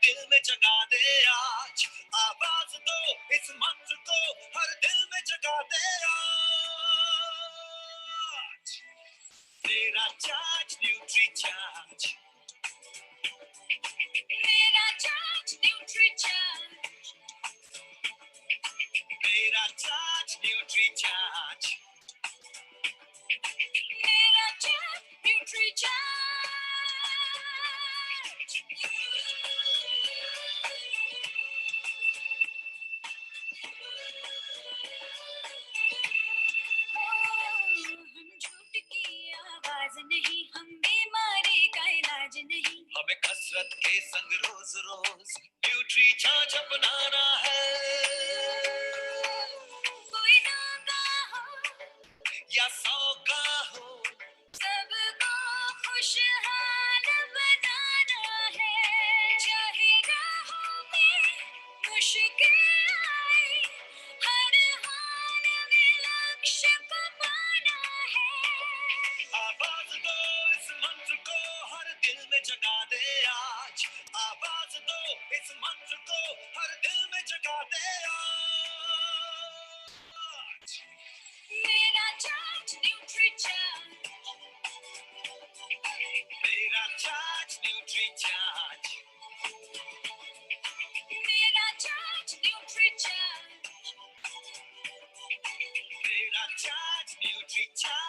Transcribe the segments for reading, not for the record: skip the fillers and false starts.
दिल में जगा दे आज, आवाज दो इस मंत्र को हर दिल में जगा दे आज। मेरा चार्ज न्यूट्री चार्ज, मेरा चार्ज न्यूट्री चार्ज, मेरा चार्ज न्यूट्री चार्ज, मेरा चार्ज न्यूट्री चार्ज। नहीं हम बीमारी का इलाज नहीं, हमें कसरत के संग रोज रोज न्यूट्री चार्ज अपनाना है। कोई 9 का हो या 100 का हो, सबको खुशहाल बनाना है। चाहे राहों में मुश्किल आए, हर हाल में लक्ष्य को पाना है। आवाज दो इस मंत्र को हर दिल में जगा दे आज, आवाज दो इस मंत्र को हर दिल में जगा दे आज। मेरा चार्ज न्यूट्री चार्ज, मेरा चार्ज न्यूट्री चार्ज, मेरा चार्ज न्यूट्री चार्ज, मेरा चार्ज न्यूट्री चार्ज।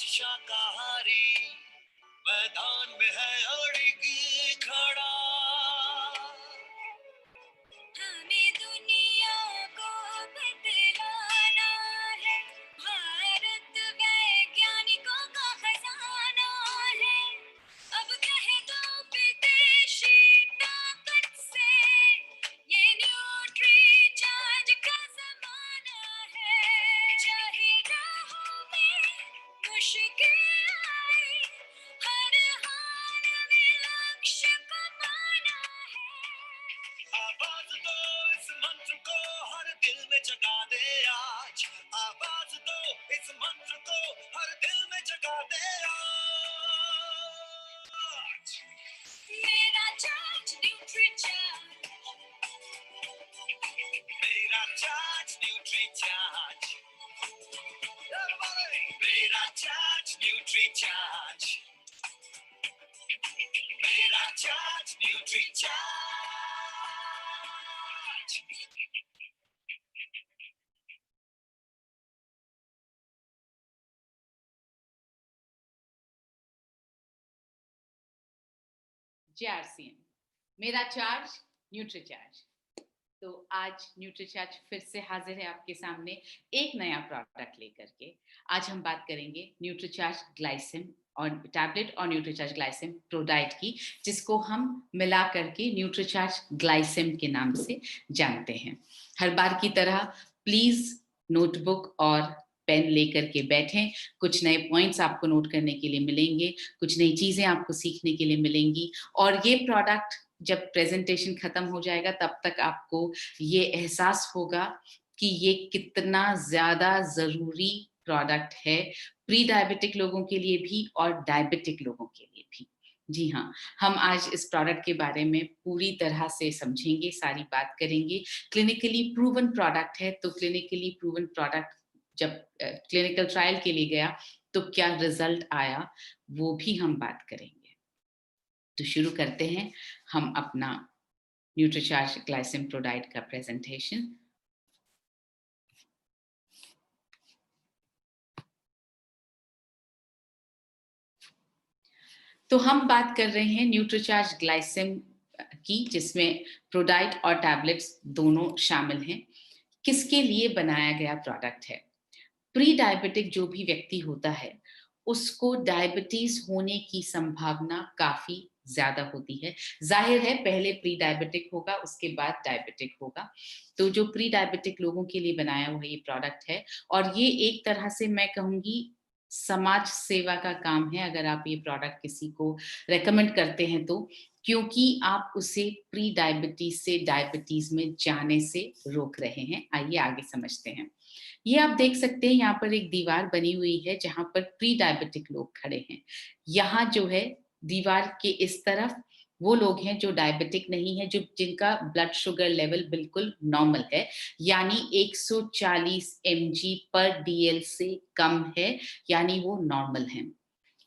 शाकाहारी मैदान में है अड़िगी खड़ा, हमें दुनिया को बदलाना है। भारत वैज्ञानिकों का खजाना है, अब कहे तो विदेशी ताकत से ये न्यूट्री चार्ज का जमाना है। चाहे राहों में मुश्किल आए, हर हाल में लक्ष्य को पाना है। आवाज दो इस मंत्र को हर दिल में जगा दे आज, आवाज दो इस मंत्र को हर दिल में जगा दे आज। मेरा चार्ज न्यूट्री चार्ज, मेरा चार्ज न्यूट्री चार्ज, मेरा चार्ज न्यूट्री चार्ज, मेरा चार्ज न्यूट्री चार्ज। JRCM, मेरा चार्ज न्यूट्री चार्ज। तो आज न्यूट्री चार्ज फिर से हाजिर है आपके सामने एक नया प्रोडक्ट लेकर के। आज हम बात करेंगे न्यूट्री चार्ज ग्लाइसिम और टैबलेट और न्यूट्री चार्ज ग्लाइसिम प्रोडाइट की, जिसको हम मिला करके न्यूट्री चार्ज ग्लाइसिम के नाम से जानते हैं। हर बार की तरह प्लीज नोटबुक और पेन लेकर के बैठें। कुछ नए पॉइंट्स आपको नोट करने के लिए मिलेंगे, कुछ नई चीजें आपको सीखने के लिए मिलेंगी, और ये प्रोडक्ट जब प्रेजेंटेशन खत्म हो जाएगा तब तक आपको ये एहसास होगा कि ये कितना ज्यादा जरूरी प्रोडक्ट है प्री डायबिटिक लोगों के लिए भी और डायबिटिक लोगों के लिए भी। जी हाँ, हम आज इस प्रोडक्ट के बारे में पूरी तरह से समझेंगे, सारी बात करेंगे। क्लिनिकली प्रूवन प्रोडक्ट है, तो क्लिनिकली प्रूवन प्रोडक्ट जब क्लिनिकल ट्रायल के लिए गया तो क्या रिजल्ट आया वो भी हम बात करेंगे। तो शुरू करते हैं हम अपना न्यूट्री चार्ज ग्लाइसिम प्रोडाइट का प्रेजेंटेशन। तो हम बात कर रहे हैं न्यूट्री चार्ज ग्लाइसिम की, जिसमें प्रोडाइट और टैबलेट्स दोनों शामिल हैं। किसके लिए बनाया गया प्रोडक्ट है? प्री डायबिटिक जो भी व्यक्ति होता है उसको डायबिटीज होने की संभावना काफी ज्यादा होती है। जाहिर है पहले प्री डायबिटिक होगा, उसके बाद डायबिटिक होगा। तो जो प्री डायबिटिक लोगों के लिए बनाया हुआ ये प्रोडक्ट है, और ये एक तरह से मैं कहूंगी समाज सेवा का काम है अगर आप ये प्रोडक्ट किसी को रेकमेंड करते हैं तो, क्योंकि आप उसे प्री डायबिटीज से डायबिटीज में जाने से रोक रहे हैं। आइए आगे समझते हैं। ये आप देख सकते हैं यहाँ पर एक दीवार बनी हुई है जहां पर प्री डायबिटिक लोग खड़े हैं। यहाँ जो है दीवार के इस तरफ वो लोग हैं जो डायबिटिक नहीं है, जो जिनका ब्लड शुगर लेवल बिल्कुल नॉर्मल है, यानी 140 mg पर डीएल से कम है, यानी वो नॉर्मल है।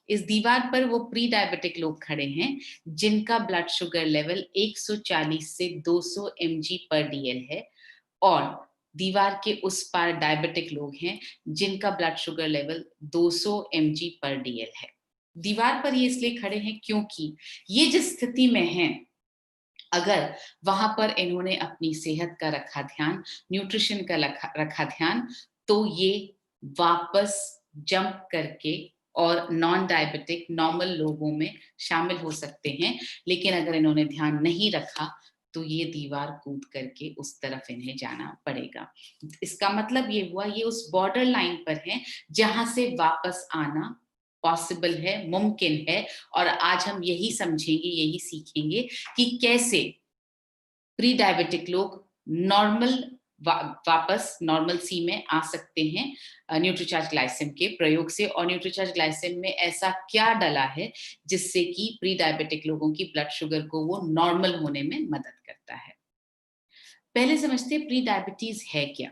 इस दीवार पर वो प्री डायबिटिक लोग खड़े हैं जिनका ब्लड शुगर लेवल 140 से 200 mg पर डीएल है, और दीवार के उस पार डायबिटिक लोग हैं जिनका ब्लड शुगर लेवल 200 mg पर डीएल है। दीवार पर ये इसलिए खड़े हैं क्योंकि ये जिस स्थिति में हैं, अगर वहां पर इन्होंने अपनी सेहत का रखा ध्यान, न्यूट्रिशन का रखा ध्यान, तो ये वापस जंप करके और नॉन डायबिटिक नॉर्मल लोगों में शामिल हो सकते हैं। लेकिन अगर इन्होंने ध्यान नहीं रखा तो ये दीवार कूद करके उस तरफ इन्हें जाना पड़ेगा। इसका मतलब ये हुआ ये उस बॉर्डर लाइन पर है जहां से वापस आना पॉसिबल है, मुमकिन है। और आज हम यही समझेंगे, यही सीखेंगे कि कैसे प्री डायबिटिक लोग नॉर्मल वापस नॉर्मल सी में आ सकते हैं न्यूट्रीचार्ज ग्लाइसिम के प्रयोग से। और न्यूट्रीचार्ज ग्लाइसिम में ऐसा क्या डला है जिससे कि प्री डायबिटिक लोगों की ब्लड शुगर को वो नॉर्मल होने में मदद करता है। पहले समझते हैं प्री डायबिटीज है क्या।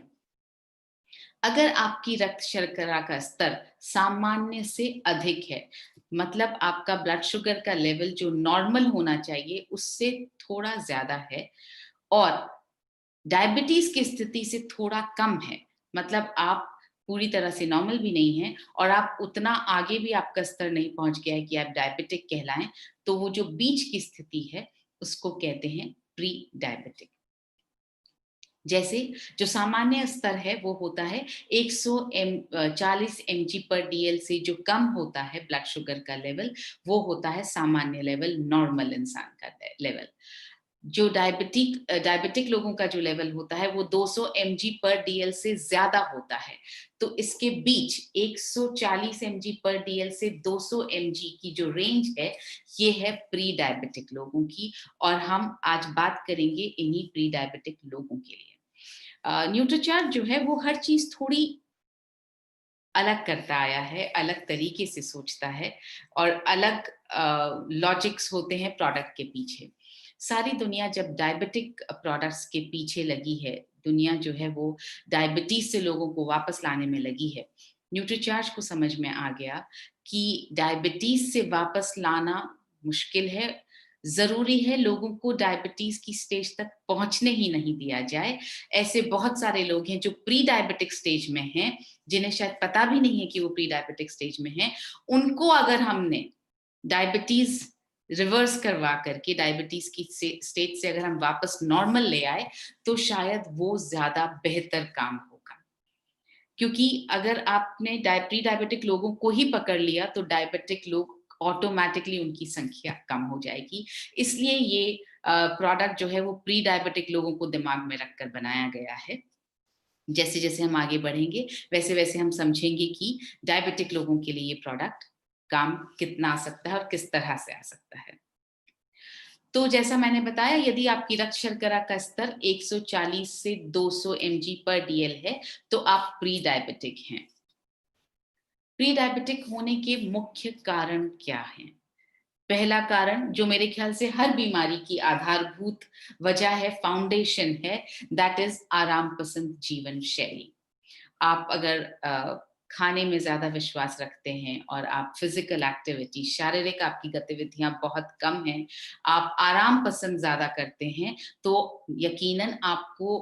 अगर आपकी रक्त शर्करा का स्तर सामान्य से अधिक है, मतलब आपका ब्लड शुगर का लेवल जो नॉर्मल होना चाहिए उससे थोड़ा ज्यादा है, और डायबिटीज की स्थिति से थोड़ा कम है, मतलब आप पूरी तरह से नॉर्मल भी नहीं है और आप उतना आगे भी आपका स्तर नहीं पहुंच गया है कि आप डायबिटिक कहलाएं, तो वो जो बीच की स्थिति है उसको कहते हैं प्री डायबिटिक। जैसे जो सामान्य स्तर है वो होता है 140 mg पर डीएल से जो कम होता है ब्लड शुगर का लेवल, वो होता है सामान्य लेवल, नॉर्मल इंसान का लेवल। जो डायबिटिक लोगों का जो लेवल होता है वो 200 mg पर डीएल से ज्यादा होता है। तो इसके बीच 140 mg पर डीएल से 200 mg की जो रेंज है ये है प्री डायबिटिक लोगों की, और हम आज बात करेंगे इन्हीं प्री डायबिटिक लोगों के लिए। न्यूट्रीचार्ज जो है वो हर चीज थोड़ी अलग करता आया है, अलग तरीके से सोचता है, और अलग लॉजिक्स होते हैं प्रोडक्ट के पीछे। सारी दुनिया जब डायबिटिक प्रोडक्ट्स के पीछे लगी है, दुनिया जो है वो डायबिटीज से लोगों को वापस लाने में लगी है, न्यूट्रीचार्ज को समझ में आ गया कि डायबिटीज से वापस लाना मुश्किल है, जरूरी है लोगों को डायबिटीज की स्टेज तक पहुंचने ही नहीं दिया जाए। ऐसे बहुत सारे लोग हैं जो प्री डायबिटिक स्टेज में हैं, जिन्हें शायद पता भी नहीं है कि वो प्री डायबिटिक स्टेज में हैं। उनको अगर हमने डायबिटीज रिवर्स करवा करके डायबिटीज की स्टेज से अगर हम वापस नॉर्मल ले आए तो शायद वो ज्यादा बेहतर काम होगा। क्योंकि अगर आपने प्री डायबिटिक लोगों को ही पकड़ लिया तो डायबिटिक लोग ऑटोमेटिकली उनकी संख्या कम हो जाएगी। इसलिए ये प्रोडक्ट जो है वो प्री डायबिटिक लोगों को दिमाग में रखकर बनाया गया है। जैसे जैसे हम आगे बढ़ेंगे वैसे वैसे हम समझेंगे कि डायबिटिक लोगों के लिए ये प्रोडक्ट काम कितना आ सकता है और किस तरह से आ सकता है। तो जैसा मैंने बताया, यदि आपकी रक्त शर्करा का स्तर 140 से 200 mg पर डीएल है तो आप प्री डायबिटिक हैं। प्री डायबिटिक होने के मुख्य कारण क्या हैं? पहला कारण, जो मेरे ख्याल से हर बीमारी की आधारभूत वजह है, फाउंडेशन है, दैट इज आराम पसंद जीवन शैली। आप अगर खाने में ज्यादा विश्वास रखते हैं और आप फिजिकल एक्टिविटी, शारीरिक आपकी गतिविधियां बहुत कम हैं, आप आराम पसंद ज्यादा करते हैं, तो यकीनन आपको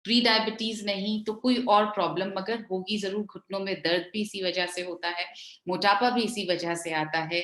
प्री डायबिटीज नहीं तो कोई और प्रॉब्लम मगर होगी जरूर। घुटनों में दर्द भी इसी वजह से होता है, मोटापा भी इसी वजह से आता है,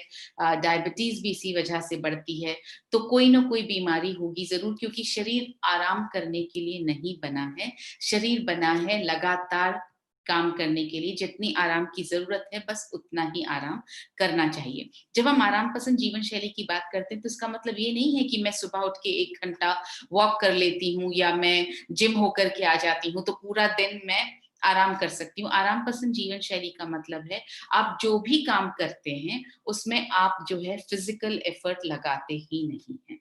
डायबिटीज भी इसी वजह से बढ़ती है। तो कोई ना कोई बीमारी होगी जरूर, क्योंकि शरीर आराम करने के लिए नहीं बना है, शरीर बना है लगातार काम करने के लिए जितनी आराम की जरूरत है बस उतना ही आराम करना चाहिए। जब हम आराम पसंद जीवन शैली की बात करते हैं तो इसका मतलब ये नहीं है कि मैं सुबह उठ के 1 घंटा वॉक कर लेती हूँ या मैं जिम होकर के आ जाती हूँ तो पूरा दिन मैं आराम कर सकती हूँ। आराम पसंद जीवन शैली का मतलब है आप जो भी काम करते हैं उसमें आप जो है फिजिकल एफर्ट लगाते ही नहीं हैं।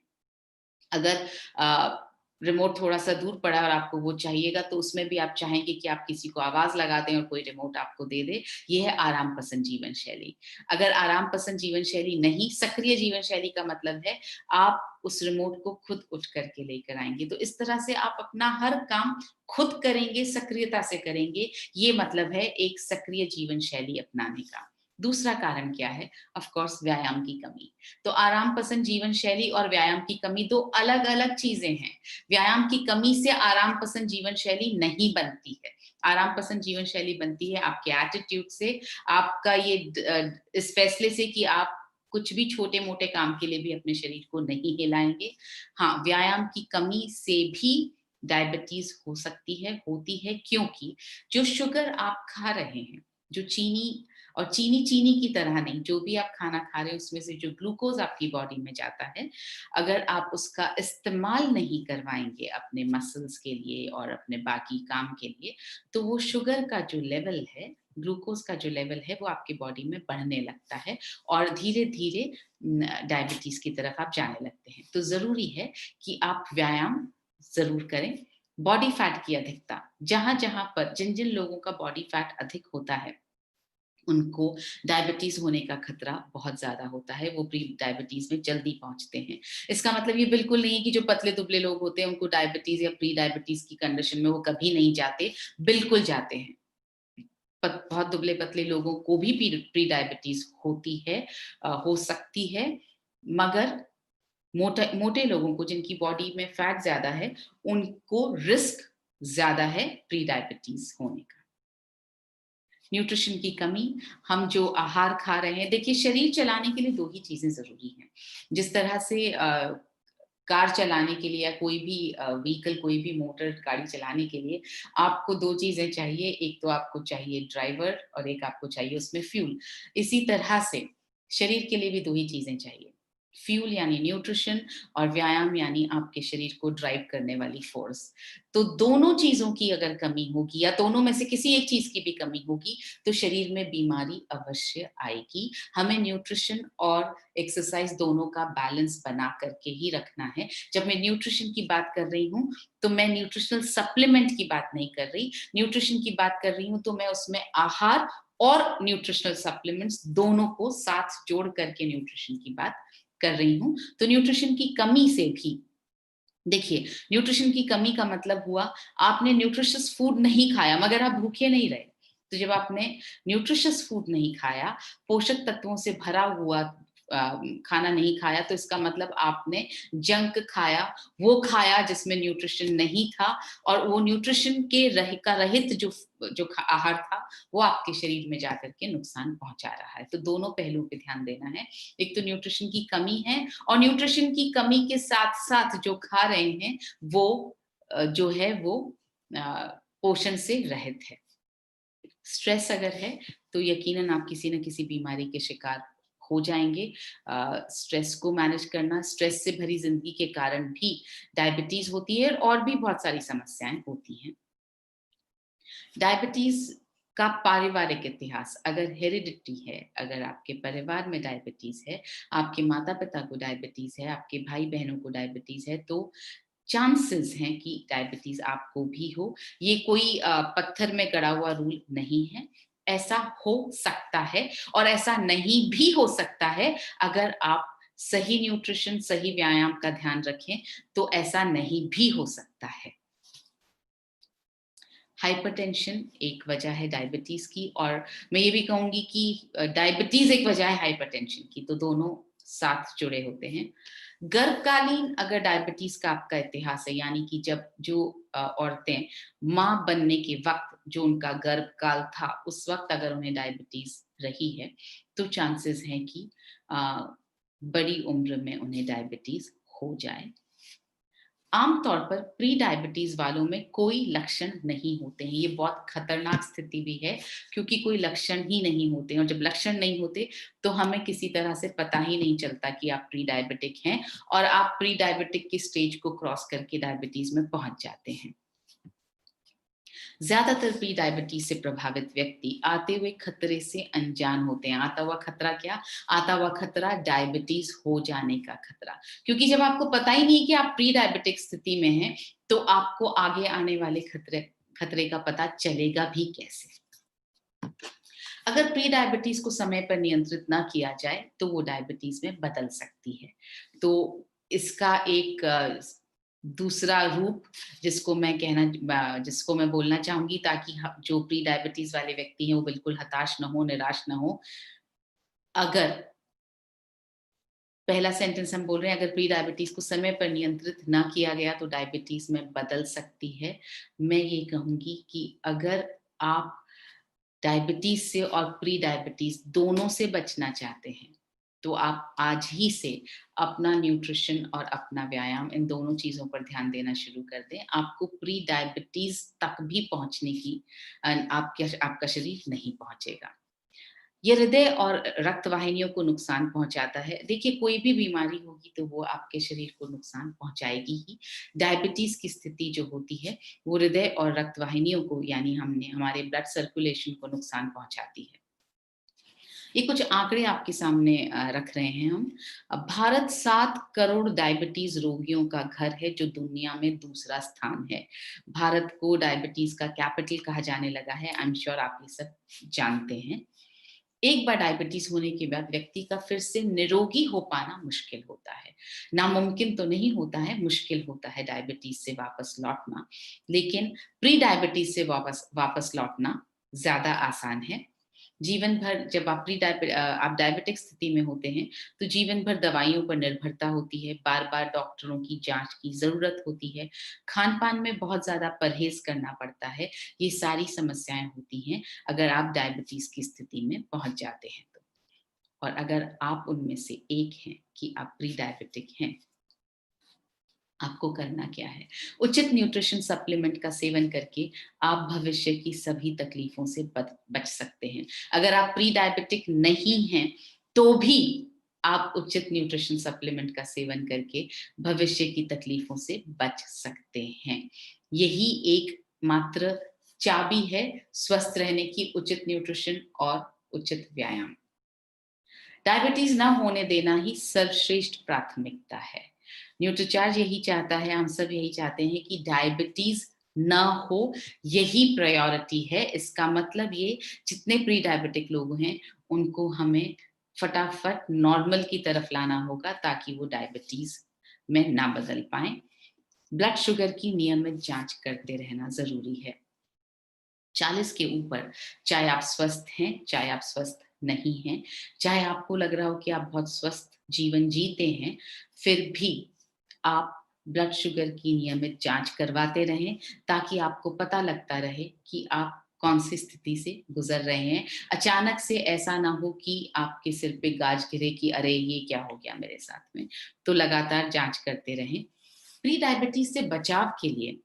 अगर रिमोट थोड़ा-सा दूर पड़ा और आपको वो चाहिएगा तो उसमें भी आप चाहेंगे कि आप किसी को आवाज़ लगा दें और कोई रिमोट आपको दे दे, ये है आराम पसंद जीवन शैली। अगर आराम पसंद जीवन शैली नहीं, सक्रिय जीवन शैली का मतलब है आप उस रिमोट को खुद उठ कर के लेकर आएँगे। तो इस तरह से आप अपना हर काम खुद करेंगे, सक्रियता से करेंगे, ये मतलब है एक सक्रिय जीवन शैली अपनाने का। दूसरा कारण क्या है? ऑफ कोर्स व्यायाम की कमी। तो आराम पसंद जीवन शैली और व्यायाम की कमी 2 अलग-अलग चीज़ें हैं। व्यायाम की कमी से आराम पसंद जीवन शैली नहीं बनती है। आराम पसंद जीवन शैली बनती है आपके एटीट्यूड से, आपका ये इस फैसले से कि आप कुछ भी छोटे-मोटे काम के लिए भी अपने शरीर को नहीं हिलाएँगे। हाँ, व्यायाम की कमी से भी डायबिटीज़ हो सकती है, होती है क्योंकि जो शुगर आप खा रहे हैं, जो चीनी और चीनी की तरह नहीं, जो भी आप खाना खा रहे हैं उसमें से जो ग्लूकोज़ आपकी बॉडी में जाता है, अगर आप उसका इस्तेमाल नहीं करवाएँगे अपने मसल्स के लिए और अपने बाकी काम के लिए, तो वो शुगर का जो लेवल है, ग्लूकोज़ का जो लेवल है, वो आपकी बॉडी में बढ़ने लगता है और धीरे-धीरे डायबिटीज़ की तरफ आप जाने लगते हैं। तो ज़रूरी है कि आप व्यायाम ज़रूर करें। बॉडी फैट की अधिकता, जहाँ-जहाँ पर जिन-जिन लोगों का बॉडी फैट अधिक होता है, उनको डायबिटीज़ होने का खतरा बहुत ज़्यादा होता है, वो प्री डायबिटीज़ में जल्दी पहुँचते हैं। इसका मतलब ये बिल्कुल नहीं है कि जो पतले-दुबले लोग होते हैं, उनको डायबिटीज़ या प्री डायबिटीज़ की कंडीशन में वो कभी नहीं जाते, बिल्कुल जाते हैं। बहुत दुबले-पतले लोगों को भी प्री डायबिटीज़ होती है, हो सकती है, मगर मोटे लोगों को जिनकी बॉडी में फैट ज़्यादा है, उनको रिस्क ज़्यादा है प्री डायबिटीज़ होने का। न्यूट्रिशन की कमी, हम जो आहार खा रहे हैं, देखिए शरीर चलाने के लिए 2 ही चीज़ें ज़रूरी हैं। जिस तरह से कार चलाने के लिए या कोई भी व्हीकल, कोई भी मोटर गाड़ी चलाने के लिए आपको 2 चीज़ें चाहिए, एक तो आपको चाहिए ड्राइवर और एक आपको चाहिए उसमें फ्यूल। इसी तरह से शरीर के लिए भी 2 ही चीज़ें चाहिए, फ्यूल यानी न्यूट्रिशन और व्यायाम यानी आपके शरीर को ड्राइव करने वाली फ़ोर्स। तो दोनों चीज़ों की अगर कमी होगी या दोनों में से किसी एक चीज़ की भी कमी होगी, तो शरीर में बीमारी अवश्य आएगी। हमें न्यूट्रिशन और एक्सरसाइज़ दोनों का बैलेंस बना कर के ही रखना है। जब मैं न्यूट्रिशन की बात कर रही हूँ, तो मैं न्यूट्रिशनल सप्लीमेंट की बात नहीं कर रही। न्यूट्रिशन की बात कर रही हूँ, तो मैं उसमें आहार और न्यूट्रिशनल सप्लीमेंट्स दोनों को साथ जोड़ करके न्यूट्रिशन की बात कर रही हूँ। तो न्यूट्रिशन की कमी से भी देखिए, न्यूट्रिशन की कमी का मतलब हुआ आपने न्यूट्रिशियस फूड नहीं खाया मगर आप भूखे नहीं रहे। तो जब आपने न्यूट्रिशियस फूड नहीं खाया, पोषक तत्वों से भरा हुआ खाना नहीं खाया तो इसका मतलब आपने जंक खाया, वो खाया जिसमें न्यूट्रिशन नहीं था और वो न्यूट्रिशन के रहित जो जो आहार था, वो आपके शरीर में जाकर के नुकसान पहुँचा रहा है। तो दोनों पहलुओं पे ध्यान देना है। एक तो न्यूट्रिशन की कमी है और न्यूट्रिशन की कमी के साथ-साथ जो खा रहे हैं वो जो है वो पोषण से रहित है। स्ट्रेस अगर है तो यकीनन आप किसी न किसी बीमारी के शिकार हो जाएँगे। स्ट्रेस को मैनेज करना, स्ट्रेस से भरी ज़िंदगी के कारण भी डायबिटीज़ होती है और भी बहुत सारी समस्याएँ होती हैं। डायबिटीज़ का पारिवारिक इतिहास अगर हेरिडिटी है, अगर आपके परिवार में डायबिटीज़ है, आपके माता-पिता को डायबिटीज़ है, आपके भाई-बहनों को डायबिटीज़ है, तो चांसेस हैं कि डायबिटीज़ आपको भी हो। ये कोई पत्थर में गड़ा हुआ रूल नहीं है। ऐसा हो सकता है और ऐसा नहीं भी हो सकता है अगर आप सही न्यूट्रिशन, सही व्यायाम का ध्यान रखें, तो ऐसा नहीं भी हो सकता है। हाइपरटेंशन एक वजह है डायबिटीज़ की और मैं ये भी कहूँगी कि डायबिटीज़ एक वजह है हाइपरटेंशन की, तो दोनों साथ जुड़े होते हैं। गर्भकालीन अगर डायबिटीज़ का आपका इतिहास है, यानी कि जब जो औरतें माँ बनने के वक़्त जो उनका गर्भकाल था, उस वक़्त अगर उन्हें डायबिटीज़ रही है, तो चांसेस हैं कि अ, बड़ी उम्र में उन्हें डायबिटीज़ हो जाए। आमतौर पर प्री डायबिटीज वालों में कोई लक्षण नहीं होते हैं। ये बहुत खतरनाक स्थिति भी है, क्योंकि कोई लक्षण ही नहीं होते हैं, और जब लक्षण नहीं होते तो हमें किसी तरह से पता ही नहीं चलता कि आप प्री डायबिटिक हैं, और आप प्री डायबिटिक की स्टेज को क्रॉस करके डायबिटीज में पहुंच जाते हैं। ज्यादातर प्री डायबिटीज से प्रभावित व्यक्ति आते हुए खतरे से अनजान होते हैं। आता हुआ खतरा क्या? आता हुआ खतरा डायबिटीज हो जाने का खतरा। क्योंकि जब आपको पता ही नहीं कि आप प्री डायबिटिक स्थिति में हैं, तो आपको आगे आने वाले खतरे का पता चलेगा भी कैसे? अगर प्री डायबिटीज को समय पर नियंत्रित ना किया जाए तो वो डायबिटीज में बदल सकती है। तो इसका एक दूसरा रूप जिसको मैं बोलना चाहूंगी, ताकि जो प्री डायबिटीज वाले व्यक्ति हैं वो बिल्कुल हताश ना हो, निराश ना हो। अगर पहला सेंटेंस हम बोल रहे हैं, अगर प्री डायबिटीज को समय पर नियंत्रित ना किया गया तो डायबिटीज में बदल सकती है। मैं ये कहूंगी कि अगर आप डायबिटीज से और प्री डायबिटीज दोनों से बचना चाहते हैं, तो आप आज ही से अपना न्यूट्रिशन और अपना व्यायाम, इन दोनों चीजों पर ध्यान देना शुरू कर दें। आपको प्री डायबिटीज तक भी पहुंचने की आपका शरीर नहीं पहुंचेगा। ये हृदय और रक्त वाहिनियों को नुकसान पहुंचाता है। देखिए, कोई भी बीमारी होगी तो वो आपके शरीर को नुकसान पहुंचाएगी ही। डायबिटीज की स्थिति जो होती है वो हृदय और रक्त वाहिनियों को, यानी हमारे ब्लड सर्कुलेशन को नुकसान पहुंचाती है। ये कुछ आंकड़े आपके सामने रख रहे हैं हम। भारत 7 करोड़ डायबिटीज रोगियों का घर है, जो दुनिया में दूसरा स्थान है। भारत को डायबिटीज का कैपिटल कहा जाने लगा है। आई एम श्योर आप ये सब जानते हैं। एक बार डायबिटीज होने के बाद व्यक्ति का फिर से निरोगी हो पाना मुश्किल होता है। नामुमकिन तो नहीं होता है, मुश्किल होता है डायबिटीज से वापस लौटना। लेकिन प्री डायबिटीज से वापस लौटना ज्यादा आसान है। जीवन भर जब आप डायबिटिक स्थिति में होते हैं, तो जीवन भर दवाइयों पर निर्भरता होती है, बार-बार डॉक्टरों की जांच की ज़रूरत होती है, खान-पान में बहुत ज़्यादा परहेज़ करना पड़ता है। ये सारी समस्याएँ होती हैं अगर आप डायबिटीज़ की स्थिति में पहुँच जाते हैं तो। और अगर आप उनमें से एक हैं कि आप प्री डायबिटिक हैं, आपको करना क्या है? उचित न्यूट्रिशन सप्लीमेंट का सेवन करके आप भविष्य की सभी तकलीफों से बच सकते हैं। अगर आप प्री डायबिटिक नहीं हैं, तो भी आप उचित न्यूट्रिशन सप्लीमेंट का सेवन करके भविष्य की तकलीफों से बच सकते हैं। यही एक मात्र चाबी है स्वस्थ रहने की, उचित न्यूट्रिशन और उचित व्यायाम। डायबिटीज ना होने देना ही सर्वश्रेष्ठ प्राथमिकता है। न्यूट्रीचार्ज यही चाहता है, हम सब यही चाहते हैं कि डायबिटीज ना हो, यही प्रायोरिटी है। इसका मतलब ये, जितने प्री डायबिटिक लोग हैं उनको हमें फटाफट नॉर्मल की तरफ लाना होगा, ताकि वो डायबिटीज में ना बदल पाए। ब्लड शुगर की नियमित जांच करते रहना जरूरी है। 40 के ऊपर, चाहे आप स्वस्थ हैं, चाहे आप स्वस्थ नहीं हैं, चाहे आपको लग रहा हो कि आप बहुत स्वस्थ जीवन जीते हैं, फिर भी आप ब्लड शुगर की नियमित जांच करवाते रहें, ताकि आपको पता लगता रहे कि आप कौन-सी स्थिति से गुज़र रहे हैं। अचानक से ऐसा ना हो कि आपके सिर पे गाज गिरे कि अरे! ये क्या हो गया मेरे साथ में? तो लगातार जांच करते रहें। प्री डायबिटीज़ से बचाव के लिए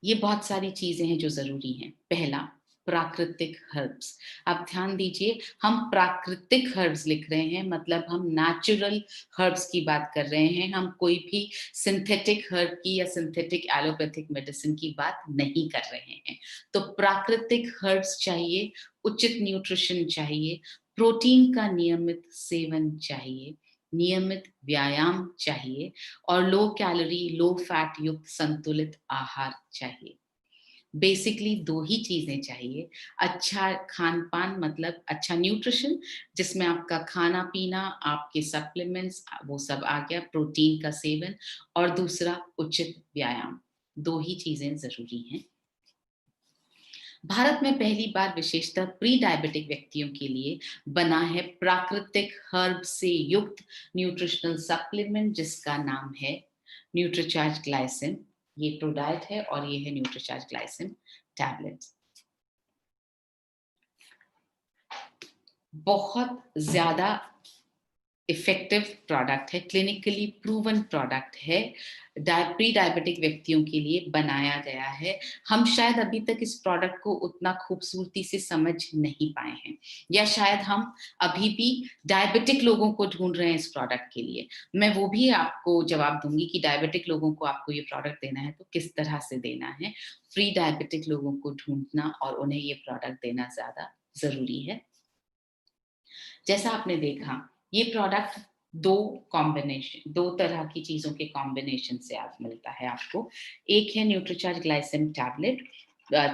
ये बहुत सारी चीजें हैं जो जरूरी हैं। पहला, प्राकृतिक हर्ब्स। आप ध्यान दीजिए, हम प्राकृतिक हर्ब्स लिख रहे हैं, मतलब हम नेचुरल हर्ब्स की बात कर रहे हैं। हम कोई भी सिंथेटिक हर्ब की या सिंथेटिक एलोपैथिक मेडिसिन की बात नहीं कर रहे हैं। तो प्राकृतिक हर्ब्स चाहिए, उचित न्यूट्रिशन चाहिए, प्रोटीन का नियमित सेवन चाहिए, नियमित व्यायाम चाहिए, और लो कैलोरी, लो फैट युक्त संतुलित आहार चाहिए। बेसिकली 2 ही चीज़ें चाहिए। अच्छा खान-पान, मतलब अच्छा न्यूट्रिशन, जिसमें आपका खाना-पीना, आपके सप्लीमेंट्स वो सब आ गया, प्रोटीन का सेवन, और दूसरा उचित व्यायाम। 2 ही चीज़ें ज़रूरी हैं। भारत में पहली बार विशेषतः प्री डायबिटिक व्यक्तियों के लिए बना है प्राकृतिक हर्ब से युक्त न्यूट्रिशनल सप्लीमेंट, जिसका नाम है न्यूट्रीचार्ज ग्लाइसिन। ये प्रोडाइट है और ये है न्यूट्रीचार्ज ग्लाइसिन टैबलेट्स। बहुत ज्यादा इफेक्टिव प्रोडक्ट है, क्लिनिकली प्रूवन प्रोडक्ट है, प्री डायबिटिक व्यक्तियों के लिए बनाया गया है। हम शायद अभी तक इस प्रोडक्ट को उतना खूबसूरती से समझ नहीं पाए हैं, या शायद हम अभी भी डायबिटिक लोगों को ढूंढ रहे हैं इस प्रोडक्ट के लिए। मैं वो भी आपको जवाब दूंगी कि डायबिटिक लोगों को आपको ये प्रोडक्ट देना है तो किस तरह से देना है। प्री डायबिटिक लोगों को ढूंढना और उन्हें ये प्रोडक्ट देना ज्यादा जरूरी है। जैसा आपने देखा, ये प्रोडक्ट दो तरह की चीजों के कॉम्बिनेशन से आप मिलता है आपको। एक है न्यूट्रीचार्ज ग्लाइसिम टैबलेट,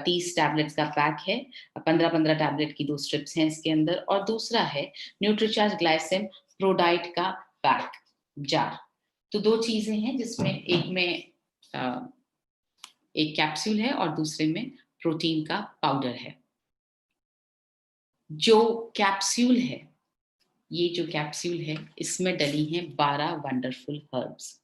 30 टैबलेट्स का पैक है, 15-15 टैबलेट की 2 स्ट्रिप्स हैं इसके अंदर, और दूसरा है न्यूट्रीचार्ज ग्लाइसिम प्रोडाइट का पैक जार। तो 2 चीजें हैं जिसमें एक में एक कैप्सूल है और दूसरे में प्रोटीन का पाउडर है। जो कैप्सूल है, ये जो कैप्सूल है, इसमें डली हैं 12 वंडरफुल हर्ब्स।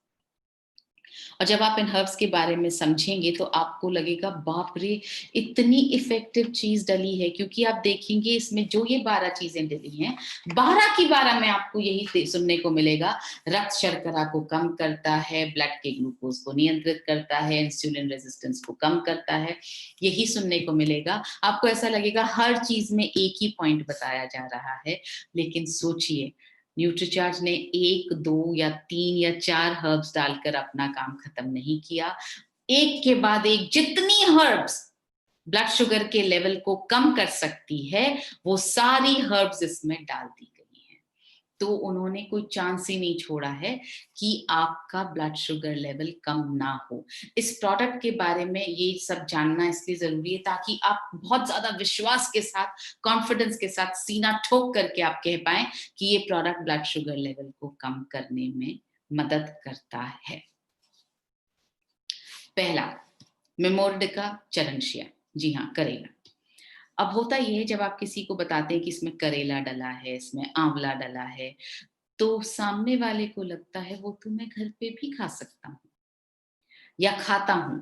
और जब आप इन हर्ब्स के बारे में समझेंगे तो आपको लगेगा बाप रे, इतनी इफेक्टिव चीज डली है। क्योंकि आप देखेंगे इसमें जो ये 12 चीजें डली हैं, 12 की 12 में आपको यही सुनने को मिलेगा, रक्त शर्करा को कम करता है, ब्लड के ग्लूकोज को नियंत्रित करता है, इंसुलिन रेजिस्टेंस को कम करता है, यही सुनने को मिलेगा। आपको ऐसा लगेगा हर चीज में एक ही पॉइंट बताया जा रहा है। लेकिन सोचिए, न्यूट्रीचार्ज ने 1, 2 या 3 या 4 हर्ब्स डालकर अपना काम खत्म नहीं किया। एक के बाद एक जितनी हर्ब्स ब्लड शुगर के लेवल को कम कर सकती है, वो सारी हर्ब्स इसमें डाल दी गई हैं। तो उन्होंने कोई चांस ही नहीं छोड़ा है कि आपका ब्लड शुगर लेवल कम ना हो। इस प्रोडक्ट के बारे में ये सब जानना इसलिए जरूरी है ताकि आप बहुत ज्यादा विश्वास के साथ, कॉन्फिडेंस के साथ सीना ठोक करके आप कह पाए कि ये प्रोडक्ट ब्लड शुगर लेवल को कम करने में मदद करता है। पहला, मेमोर्डिका चरनशिया, जी हाँ, करेला। अब होता ये है, जब आप किसी को बताते हैं कि इसमें करेला डला है, इसमें आंवला डला है, तो सामने वाले को लगता है वो तो मैं घर पे भी खा सकता हूँ या खाता हूँ।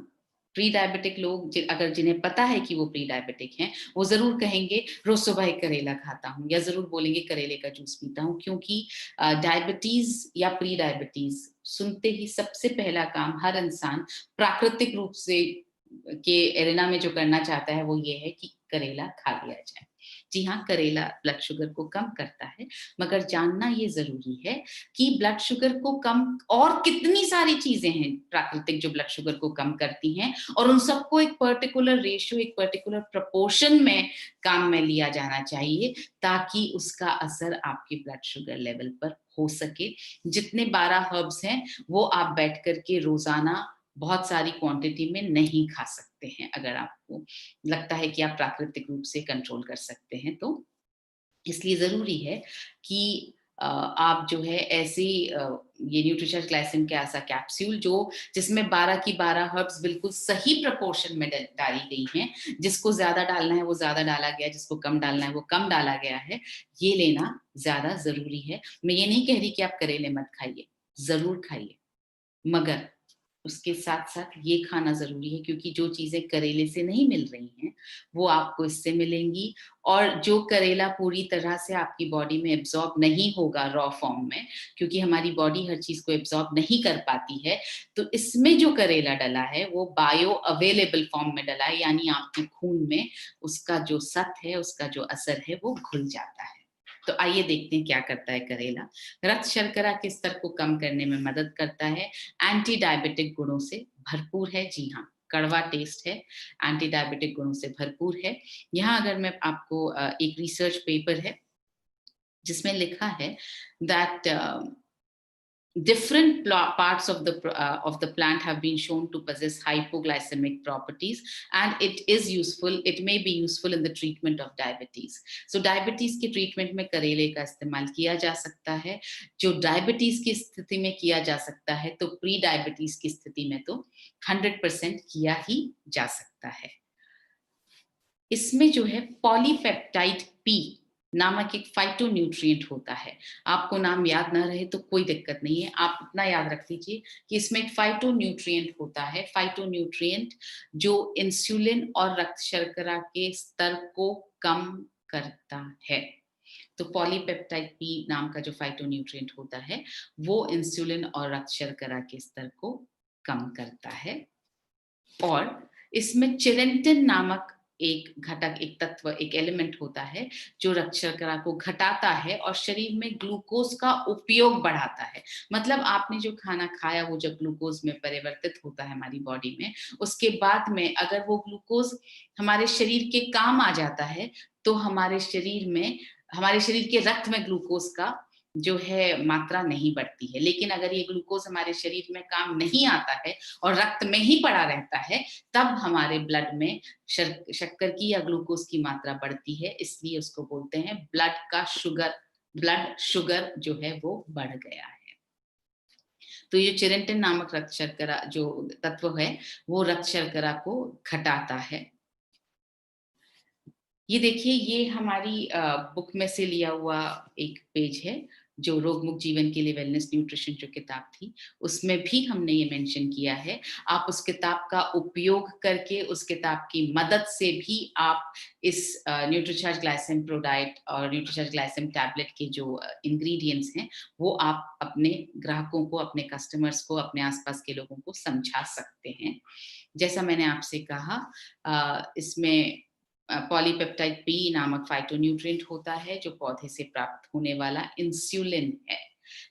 प्री डायबिटिक लोग अगर जिन्हें पता है कि वो प्री डायबिटिक हैं, वो जरूर कहेंगे रोज सुबह एक करेला खाता हूँ, या जरूर बोलेंगे करेले का जूस पीता हूँ। क्योंकि डायबिटीज या प्री डायबिटीज सुनते ही सबसे पहला काम हर इंसान प्राकृतिक रूप से के एरिना में जो करना चाहता है वो ये है कि करेला खा लिया जाए। जी हाँ, करेला ब्लड शुगर को कम करता है, मगर जानना ये जरूरी है कि ब्लड शुगर को कम और कितनी सारी चीजें हैं प्राकृतिक जो ब्लड शुगर को कम करती हैं, और उन सबको एक पर्टिकुलर रेशियो, एक पर्टिकुलर प्रपोर्शन में काम में लिया जाना चाहिए ताकि उसका असर आपके ब्लड शुगर लेवल पर हो सके। जितने 12 हर्ब्स हैं वो आप बैठ करके रोजाना बहुत सारी क्वांटिटी में नहीं खा सकते हैं। अगर आपको लगता है कि आप प्राकृतिक रूप से कंट्रोल कर सकते हैं तो इसलिए ज़रूरी है कि आप जो है ऐसी ये न्यूट्रीचार्ज ग्लाइसिन के ऐसा कैप्सूल जिसमें 12 की 12 हर्ब्स बिल्कुल सही प्रोपोर्शन में डाली गई हैं, जिसको ज़्यादा डालना है वो ज़्यादा डाला गया है, जिसको कम डालना है वो कम डाला गया है, ये लेना ज़्यादा ज़रूरी है। मैं ये नहीं कह रही कि आप करेले मत खाइए, ज़रूर खाइए, मगर उसके साथ-साथ ये खाना ज़रूरी है, क्योंकि जो चीज़ें करेले से नहीं मिल रही हैं, वो आपको इससे मिलेंगी। और जो करेला पूरी तरह से आपकी बॉडी में एब्ज़ॉर्ब नहीं होगा रॉ फॉर्म में, क्योंकि हमारी बॉडी हर चीज़ को एब्ज़ॉर्ब नहीं कर पाती है, तो इसमें जो करेला डला है, वो बायो अवेलेबल फॉर्म में डला है, यानी आपके खून में उसका जो सत्व है, उसका जो असर है, वो घुल जाता है। तो आइए देखते हैं क्या करता है करेला। रक्त शर्करा के स्तर को कम करने में मदद करता है, एंटी डायबिटिक गुणों से भरपूर है। जी हाँ, कड़वा टेस्ट है, एंटी डायबिटिक गुणों से भरपूर है। यहाँ अगर मैं आपको एक रिसर्च पेपर है जिसमें लिखा है that different parts of the plant have been shown to possess hypoglycemic properties, and it may be useful in the treatment of diabetes. So diabetes के treatment में करेले का इस्तेमाल किया जा सकता है। जो डायबिटीज की स्थिति में किया जा सकता है, तो प्री डायबिटीज की स्थिति में तो 100% किया ही जा सकता है। इसमें जो है पॉलीपेप्टाइड पी नामक एक फाइटोन्यूट्रिएंट होता है। आपको नाम याद ना रहे तो कोई दिक्कत नहीं है, आप इतना याद रख लीजिए कि इसमें एक फाइटोन्यूट्रिएंट होता है। फाइटोन्यूट्रिएंट जो इंसुलिन और रक्त शर्करा के स्तर को कम करता है। तो पॉलीपेप्टाइड पी नाम का जो फाइटोन्यूट्रिएंट होता है वो इंसुलिन और रक्त शर्करा के स्तर को कम करता है। और इसमें चिरेंटिन नामक एक घटक, एक तत्व, एक एलिमेंट होता है जो रक्त शर्करा को घटाता है और शरीर में ग्लूकोज का उपयोग बढ़ाता है। मतलब आपने जो खाना खाया वो जब ग्लूकोज में परिवर्तित होता है हमारी बॉडी में, उसके बाद में अगर वो ग्लूकोज हमारे शरीर के काम आ जाता है तो हमारे शरीर के रक्त में ग्लूकोज का जो है मात्रा नहीं बढ़ती है। लेकिन अगर ये ग्लूकोज हमारे शरीर में काम नहीं आता है और रक्त में ही पड़ा रहता है, तब हमारे ब्लड में शक्कर की या ग्लूकोज की मात्रा बढ़ती है। इसलिए उसको बोलते हैं ब्लड शुगर जो है वो बढ़ गया है। तो ये चिरेंटिन नामक रक्त शर्करा जो तत्व है वो रक्त शर्करा को घटाता है। ये देखिए, ये हमारी बुक में से लिया हुआ एक पेज है जो रोग मुक्त जीवन के लिए वेलनेस न्यूट्रिशन जो किताब थी, उसमें भी हमने ये मेंशन किया है। आप उस किताब का उपयोग करके, उस किताब की मदद से भी आप इस न्यूट्रीचार्ज ग्लाइसेम प्रो डाइट और न्यूट्रीचार्ज ग्लाइसेम टैबलेट के जो इंग्रेडिएंट्स हैं वो आप अपने ग्राहकों को, अपने कस्टमर्स को, अपने आसपास के लोगों को समझा सकते हैं। जैसा मैंने आपसे कहा, इसमें पॉलीपेप्टाइड पी नामक फाइटोन्यूट्रिएंट होता है जो पौधे से प्राप्त होने वाला इंसुलिन है,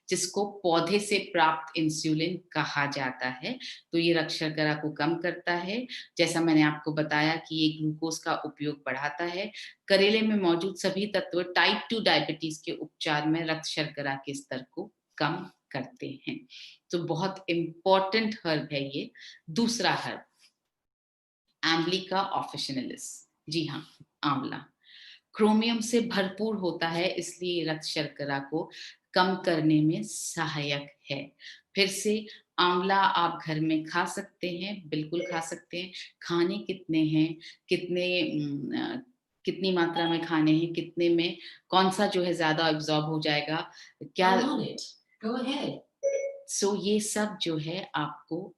जिसको पौधे से प्राप्त इंसुलिन कहा जाता है। तो ये रक्त शर्करा को कम करता है। जैसा मैंने आपको बताया कि ये ग्लूकोज का उपयोग बढ़ाता है। करेले में मौजूद सभी तत्व टाइप 2 डायबिटीज के उपचार में रक्त शर्करा के स्तर को कम करते हैं। तो बहुत इंपॉर्टेंट हर्ब है ये। दूसरा हर्ब एम्ब्लिका ऑफिशिनलिस, जी हाँ, आंवला क्रोमियम से भरपूर होता है, इसलिए रक्त शर्करा को कम करने में सहायक है। फिर से आंवला आप घर में खा सकते हैं, बिल्कुल खा सकते हैं। खाने कितने हैं, कितनी मात्रा में खाने हैं, कितने में कौन सा जो है ज्यादा एब्जॉर्ब हो जाएगा, क्या सो ये सब जो है आपको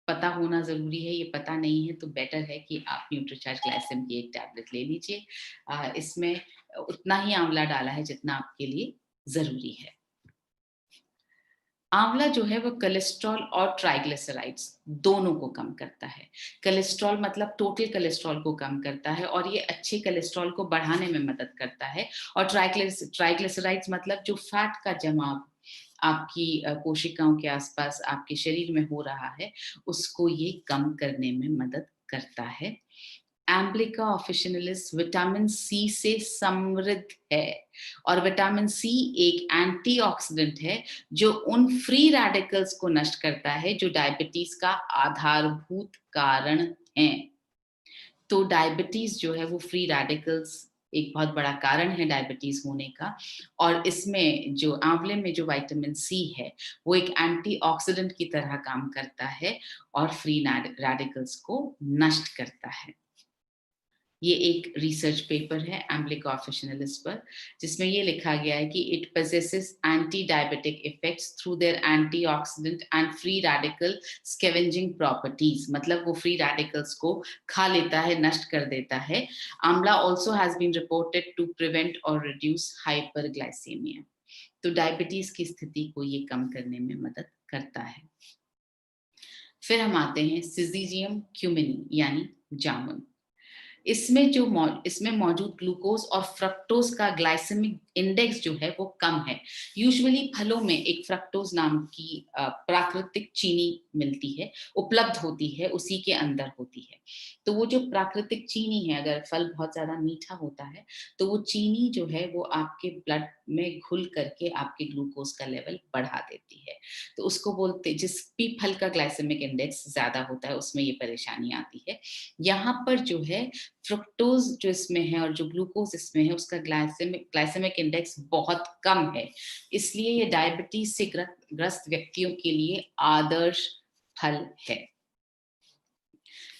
पता होना ज़रूरी है। ये पता नहीं है तो बेटर है कि आप न्यूट्रीचार्ज ग्लाइसेम की एक टैबलेट ले लीजिए। इसमें उतना ही आंवला डाला है जितना आपके लिए ज़रूरी है। आंवला जो है वो कोलेस्ट्रॉल और ट्राइग्लिसराइड्स दोनों को कम करता है। कोलेस्ट्रॉल मतलब टोटल कोलेस्ट्रॉल को कम करता है और ये अच्छे कोलेस्ट्रॉल को बढ़ाने में मदद करता है। और ट्राइग्लिसराइड्स मतलब जो फैट का जमाव आपकी कोशिकाओं के आसपास आपके शरीर में हो रहा है, उसको ये कम करने में मदद करता है। एम्ब्लिका ऑफिशिनलिस विटामिन सी से समृद्ध है और विटामिन सी एक एंटीऑक्सीडेंट है जो उन फ्री रेडिकल्स को नष्ट करता है जो डायबिटीज का आधारभूत कारण हैं। तो डायबिटीज जो है वो फ्री रेडिकल्स एक बहुत बड़ा कारण है डायबिटीज होने का। और इसमें जो आंवले में जो विटामिन सी है वो एक एंटीऑक्सीडेंट की तरह काम करता है और फ्री रेडिकल्स को नष्ट करता है। ये एक रिसर्च पेपर है एम्ब्लिका ऑफिशिनलिस पर, जिसमें ये लिखा गया है कि it possesses anti-diabetic effects through their antioxidant and free radical scavenging properties। मतलब वो फ्री रेडिकल्स को खा लेता है, नष्ट कर देता है। आंवला also has been reported to prevent or reduce hyperglycemia। तो डायबिटीज की स्थिति को ये कम करने में मदद करता है। फिर हम आते हैं सिजीजियम क्यूमिनी यानी जामुन। इसमें मौजूद ग्लूकोज और फ्रक्टोज का ग्लाइसेमिक इंडेक्स जो है वो कम है। यूजुअली फलों में एक फ्रक्टोज नाम की प्राकृतिक चीनी मिलती है, उपलब्ध होती है, उसी के अंदर होती है। तो वो जो प्राकृतिक चीनी है, अगर फल बहुत ज्यादा मीठा होता है तो वो चीनी जो है वो आपके ब्लड में घुल करके आपके ग्लूकोज का लेवल बढ़ा देती है। तो उसको बोलते, जिस भी फल का ग्लाइसेमिक इंडेक्स ज्यादा होता है उसमें ये परेशानी आती है। यहाँ पर जो है फ्रुक्टोज जो इसमें है और जो ग्लूकोज इसमें है उसका ग्लाइसेमिक इंडेक्स बहुत कम है, इसलिए ये डायबिटीज से ग्रस्त व्यक्तियों के लिए आदर्श फल है।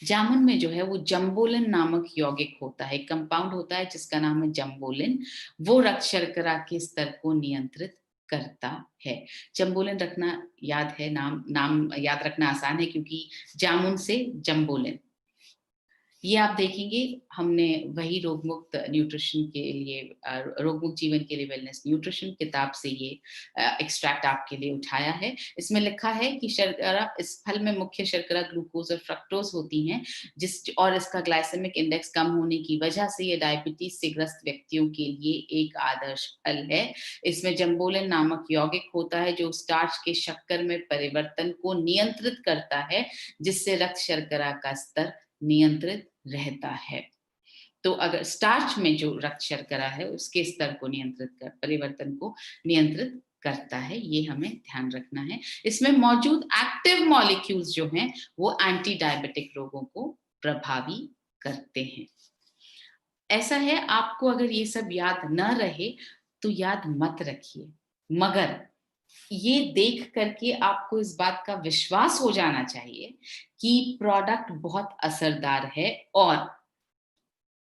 जामुन में जो है वो जम्बोलिन नामक यौगिक होता है, कंपाउंड होता है जिसका नाम है जम्बोलिन। वो रक्त शर्करा के स्तर को नियंत्रित करता है। जम्बोलिन रखना याद है, नाम याद रखना आसान है क्योंकि जामुन से जम्बोलिन। ये आप देखेंगे हमने वही रोगमुक्त न्यूट्रिशन के लिए रोगमुक्त जीवन के लिए वेलनेस न्यूट्रिशन किताब से ये एक्सट्रैक्ट आपके लिए उठाया है। इसमें लिखा है कि शर्करा, इस फल में मुख्य शर्करा ग्लूकोज और फ्रक्टोज होती हैं, और इसका ग्लाइसेमिक इंडेक्स कम होने की वजह से ये डायबिटीज से ग्रस्त व्यक्तियों के लिए एक आदर्श फल है। इसमें जम्बोलिन नामक यौगिक होता है जो स्टार्च के शक्कर में परिवर्तन को नियंत्रित करता है, जिससे रक्त शर्करा का स्तर नियंत्रित रहता है। तो अगर स्टार्च में जो रक्त शर्करा है उसके स्तर को नियंत्रित कर, परिवर्तन को नियंत्रित करता है, ये हमें ध्यान रखना है। इसमें मौजूद एक्टिव मॉलिक्यूल्स जो हैं वो एंटी डायबिटिक रोगों को प्रभावी करते हैं। ऐसा है, आपको अगर ये सब याद न रहे तो याद मत रखिए, मगर ये देख करके आपको इस बात का विश्वास हो जाना चाहिए कि प्रोडक्ट बहुत असरदार है और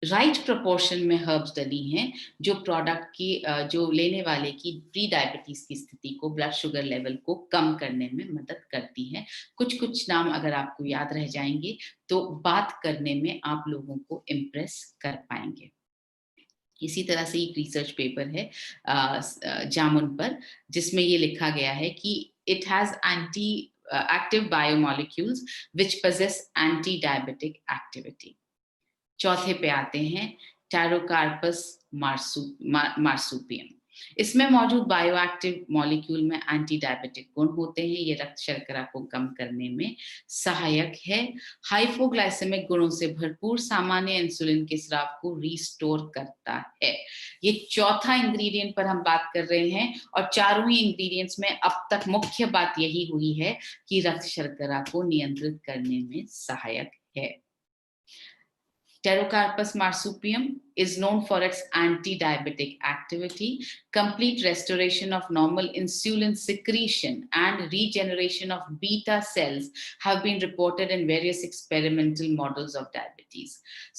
राइट प्रोपोर्शन में हर्ब्स डली हैं, जो प्रोडक्ट की जो लेने वाले की प्री डायबिटीज की स्थिति को, ब्लड शुगर लेवल को कम करने में मदद करती है। कुछ कुछ नाम अगर आपको याद रह जाएंगे तो बात करने में आप लोगों को इम्प्रेस कर पाएंगे। इसी तरह से एक रिसर्च पेपर है जामुन पर, जिसमें ये लिखा गया है कि it has anti active biomolecules which possess anti diabetic activity. चौथे पे आते हैं टैरोकार्पस मार्सुपियम। इसमें मौजूद बायोएक्टिव मॉलिक्यूल में एंटी डायबिटिक गुण होते हैं। ये रक्त शर्करा को कम करने में सहायक है। हाइपोग्लाइसेमिक गुणों से भरपूर सामान्य इंसुलिन के स्राव को रिस्टोर करता है। ये चौथा इंग्रेडिएंट पर हम बात कर रहे हैं और चारों ही इंग्रेडिएंट्स में अब तक मुख्य बात यही हुई है कि रक्त शर्करा को नियंत्रित करने में सहायक है। Pterocarpus marsupium is known for its anti-diabetic activity, complete restoration of normal insulin secretion, and regeneration of beta cells have been reported in various experimental models of diabetes.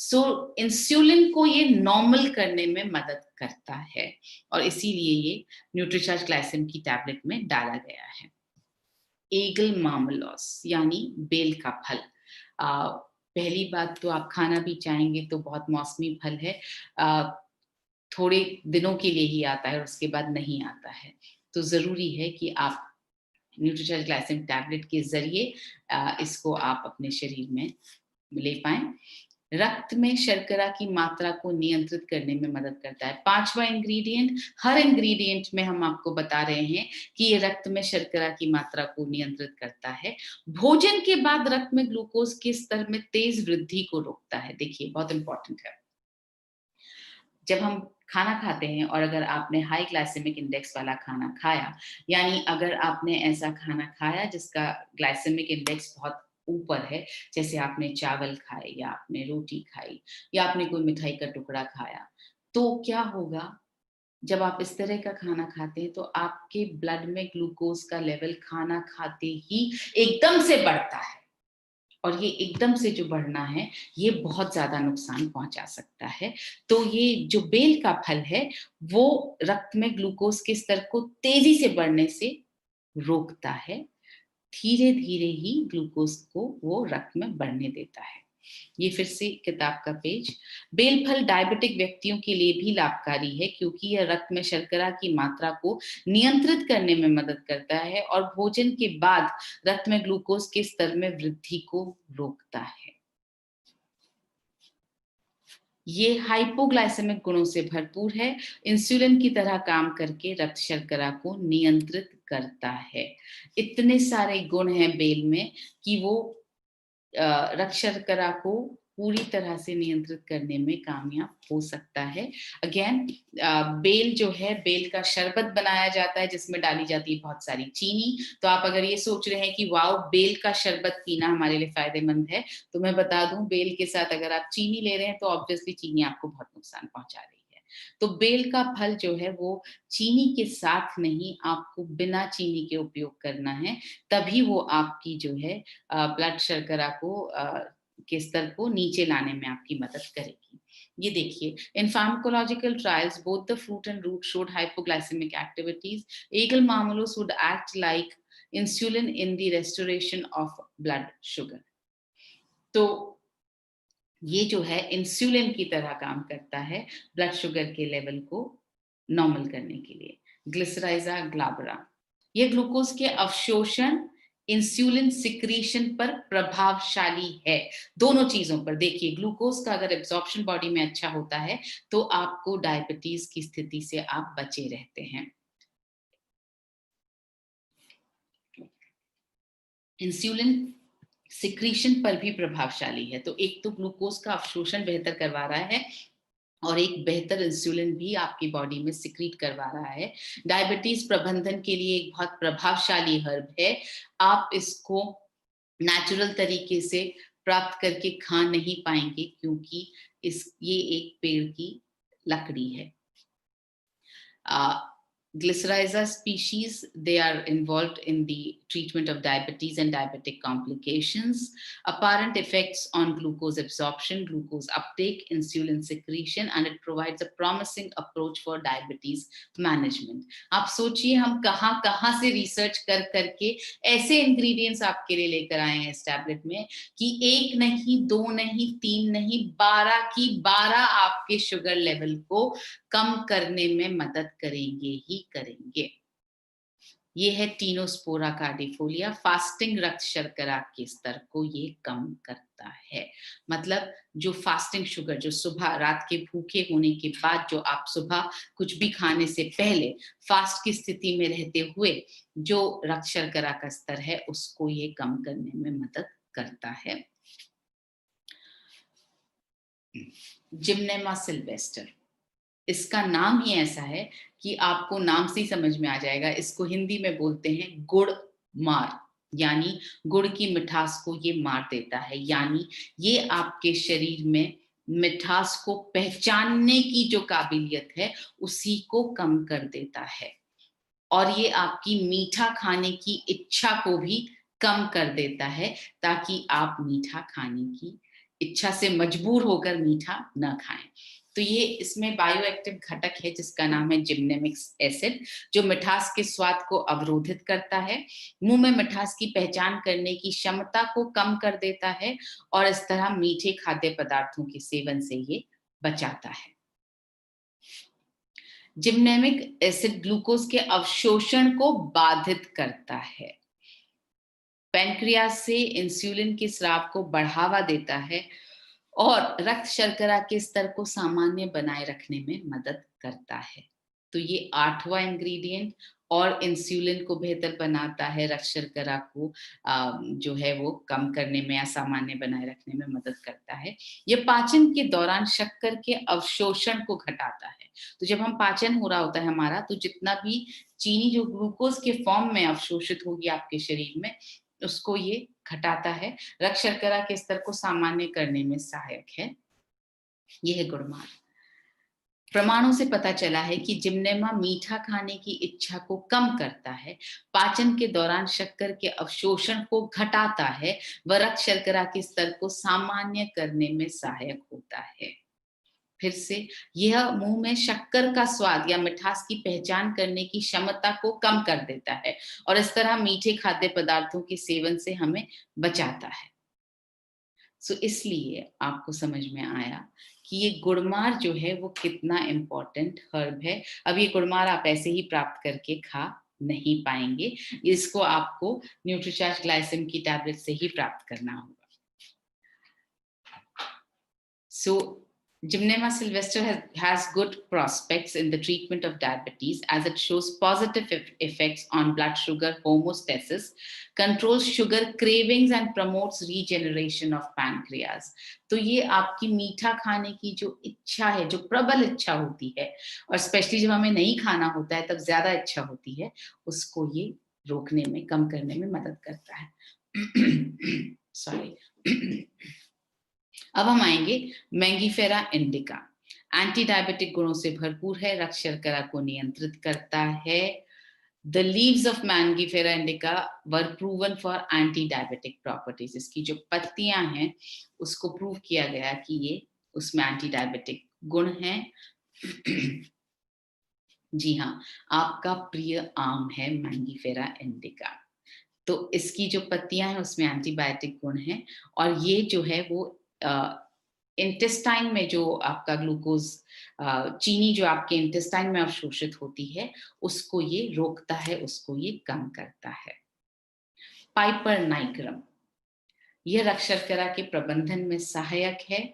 So, insulin को ये normal करने में मदद करता है और इसीलिए ये न्यूट्रीचार्ज ग्लाइसिम की टैबलेट में डाला गया है। एगल मार्मलोस यानी बेल का फल। पहली बात तो आप खाना भी चाहेंगे तो बहुत मौसमी फल है, थोड़े दिनों के लिए ही आता है और उसके बाद नहीं आता है। तो जरूरी है कि आप न्यूट्रीचार्ज ग्लाइसिम टैबलेट के जरिए इसको आप अपने शरीर में ले पाएं। रक्त में शर्करा की मात्रा को नियंत्रित करने में मदद करता है। पांचवा इंग्रेडिएंट, हर इंग्रेडिएंट में हम आपको बता रहे हैं कि ये रक्त में शर्करा की मात्रा को नियंत्रित करता है। भोजन के बाद रक्त में ग्लूकोज के स्तर में तेज वृद्धि को रोकता है। देखिए बहुत इंपॉर्टेंट है, जब हम खाना खाते हैं और अगर आपने हाई ग्लाइसेमिक इंडेक्स वाला खाना खाया, यानी अगर आपने ऐसा खाना खाया जिसका ग्लाइसेमिक इंडेक्स बहुत ऊपर है, जैसे आपने चावल खाए या आपने रोटी खाई या आपने कोई मिठाई का टुकड़ा खाया, तो क्या होगा जब आप इस तरह का खाना खाते हैं तो आपके ब्लड में ग्लूकोज का लेवल खाना खाते ही एकदम से बढ़ता है और ये एकदम से जो बढ़ना है ये बहुत ज्यादा नुकसान पहुंचा सकता है। तो ये जो बेल का फल है वो रक्त में ग्लूकोज के स्तर को तेजी से बढ़ने से रोकता है, धीरे धीरे ही ग्लूकोज को वो रक्त में बढ़ने देता है। ये फिर से किताब का पेज। बेल फल डायबिटिक व्यक्तियों के लिए भी लाभकारी है क्योंकि यह रक्त में शर्करा की मात्रा को नियंत्रित करने में मदद करता है और भोजन के बाद रक्त में ग्लूकोज के स्तर में वृद्धि को रोकता है। ये हाइपोग्लाइसेमिक गुणों से भरपूर है, इंसुलिन की तरह काम करके रक्त शर्करा को नियंत्रित करता है। इतने सारे गुण हैं बेल में कि वो रक्त शर्करा को पूरी तरह से नियंत्रित करने में कामयाब हो सकता है। अगेन बेल जो है, बेल का शरबत बनाया जाता है जिसमें डाली जाती है बहुत सारी चीनी। तो आप अगर ये सोच रहे हैं कि वाओ बेल का शरबत पीना हमारे लिए फायदेमंद है, तो मैं बता दूं बेल के साथ अगर आप चीनी ले रहे हैं तो ऑब्वियसली चीनी आपको बहुत नुकसान पहुंचा रही है। तो बेल का फल जो है वो चीनी के साथ नहीं, आपको बिना चीनी के उपयोग करना है, तभी वो आपकी जो है ब्लड शर्करा को के स्तर को नीचे लाने में आपकी मदद करेगी। ये देखिए, in pharmacological trials both the fruit and root showed hypoglycaemic activities. Aegle marmelos would act like insulin in the restoration of blood sugar. तो ये जो है इंसुलिन की तरह काम करता है ब्लड शुगर के लेवल को नॉर्मल करने के लिए। ग्लिसराइजा ग्लाबरा, ये ग्लूकोज के अवशोषण, इंसुलिन सिक्रीशन पर प्रभावशाली है। दोनों चीजों पर देखिए, ग्लूकोज का अगर एब्जॉर्प्शन बॉडी में अच्छा होता है तो आपको डायबिटीज की स्थिति से आप बचे रहते हैं। इंसुलिन सिक्रीशन पर भी प्रभावशाली है। तो एक तो ग्लूकोज का अवशोषण बेहतर करवा रहा है और एक बेहतर इंसुलिन भी आपकी बॉडी में सिक्रीट करवा रहा है। डायबिटीज प्रबंधन के लिए एक बहुत प्रभावशाली हर्ब है। आप इसको नेचुरल तरीके से प्राप्त करके खा नहीं पाएंगे क्योंकि ये एक पेड़ की लकड़ी है। Glycyrrhiza species, they are involved in the treatment of diabetes and diabetic complications. Apparent effects on glucose absorption, glucose uptake, insulin secretion, and it provides a promising approach for diabetes management. आप सोचिए हम कहाँ कहाँ से research कर करके ऐसे ingredients आपके लिए लेकर आए हैं इस टैबलेट में कि एक नहीं, दो नहीं, तीन नहीं, 12 की 12 आपके शुगर लेवल को कम करने में मदद करेंगे ही करेंगे। ये है टीनोस्पोरा कार्डिफोलिया, फास्टिंग रक्त शर्करा के स्तर को ये कम करता है। मतलब जो फास्टिंग शुगर, जो सुबह रात के भूखे होने के बाद जो आप सुबह कुछ भी खाने से पहले फास्ट की स्थिति में रहते हुए जो रक्त शर्करा का स्तर है उसको ये कम करने में मदद करता है। जिम्नेमा सिल्वेस्टर, इसका नाम ही ऐसा है कि आपको नाम से ही समझ में आ जाएगा। इसको हिंदी में बोलते हैं गुड़ मार, यानी गुड़ की मिठास को ये मार देता है। यानी ये आपके शरीर में मिठास को पहचानने की जो काबिलियत है उसी को कम कर देता है और ये आपकी मीठा खाने की इच्छा को भी कम कर देता है ताकि आप मीठा खाने की इच्छा से मजबूर होकर मीठा न खाएं। तो ये इसमें बायोएक्टिव घटक है जिसका नाम है जिम्नेमिक एसिड, जो मिठास के स्वाद को अवरोधित करता है, मुंह में मिठास की पहचान करने की क्षमता को कम कर देता है और इस तरह मीठे खाद्य पदार्थों के सेवन से ये बचाता है। जिम्नेमिक एसिड ग्लूकोज के अवशोषण को बाधित करता है, पैनक्रियास से इंसुलिन के स्राव को बढ़ावा देता है और रक्त शर्करा के स्तर को सामान्य बनाए रखने में मदद करता है। तो ये 8वां इंग्रेडिएंट और इंसुलिन को बेहतर बनाता है, रक्त शर्करा को जो है वो कम करने में या सामान्य बनाए रखने में मदद करता है। ये पाचन के दौरान शक्कर के अवशोषण को घटाता है। तो जब हम पाचन हो रहा होता है हमारा, तो जितना भी चीनी जो ग्लूकोज के फॉर्म में अवशोषित होगी आपके शरीर में उसको ये घटाता है, रक्त शर्करा के स्तर को सामान्य करने में सहायक है। यह है गुड़मार। प्रमाणों से पता चला है कि जिम्नेमा मीठा खाने की इच्छा को कम करता है, पाचन के दौरान शक्कर के अवशोषण को घटाता है व रक्त शर्करा के स्तर को सामान्य करने में सहायक होता है। फिर से, यह मुंह में शक्कर का स्वाद या मिठास की पहचान करने की क्षमता को कम कर देता है और इस तरह मीठे खाद्य पदार्थों के सेवन से हमें बचाता है। इसलिए आपको समझ में आया कि ये गुड़मार जो है वो कितना इम्पोर्टेंट हर्ब है। अब ये गुड़मार आप ऐसे ही प्राप्त करके खा नहीं पाएंगे, इसको आपको न्यूट्रीचार्ज ग्लाइसिम की टैबलेट से ही प्राप्त करना होगा। Gymnema sylvester has good prospects in the treatment of diabetes as it shows positive effects on blood sugar homeostasis, controls sugar cravings and promotes regeneration of pancreas. तो ये आपकी मीठा खाने की जो इच्छा है, जो प्रबल इच्छा होती है और स्पेशली जब हमें नहीं खाना होता है तब ज्यादा इच्छा होती है, उसको ये रोकने में, कम करने में मदद करता है। सॉरी। अब हम आएंगे मैंगीफेरा इंडिका। एंटी डायबिटिक गुणों से भरपूर है, रक्त शर्करा को नियंत्रित करता है। The leaves of Mangifera indica were proven for anti-diabetic properties. इसकी जो पत्तियां हैं उसको प्रूव किया गया कि ये उसमें एंटी डायबिटिक गुण हैं। जी हाँ, आपका प्रिय आम है मैंगीफेरा इंडिका। तो इसकी जो पत्तियां हैं उसमें एंटीबायोटिक गुण हैं और ये जो है वो इंटेस्टाइन में जो आपका ग्लूकोज चीनी जो आपके इंटेस्टाइन में अवशोषित होती है उसको ये रोकता है, उसको ये कम करता है। पाइपर नाइग्रम, यह रक्त शर्करा के प्रबंधन में सहायक है।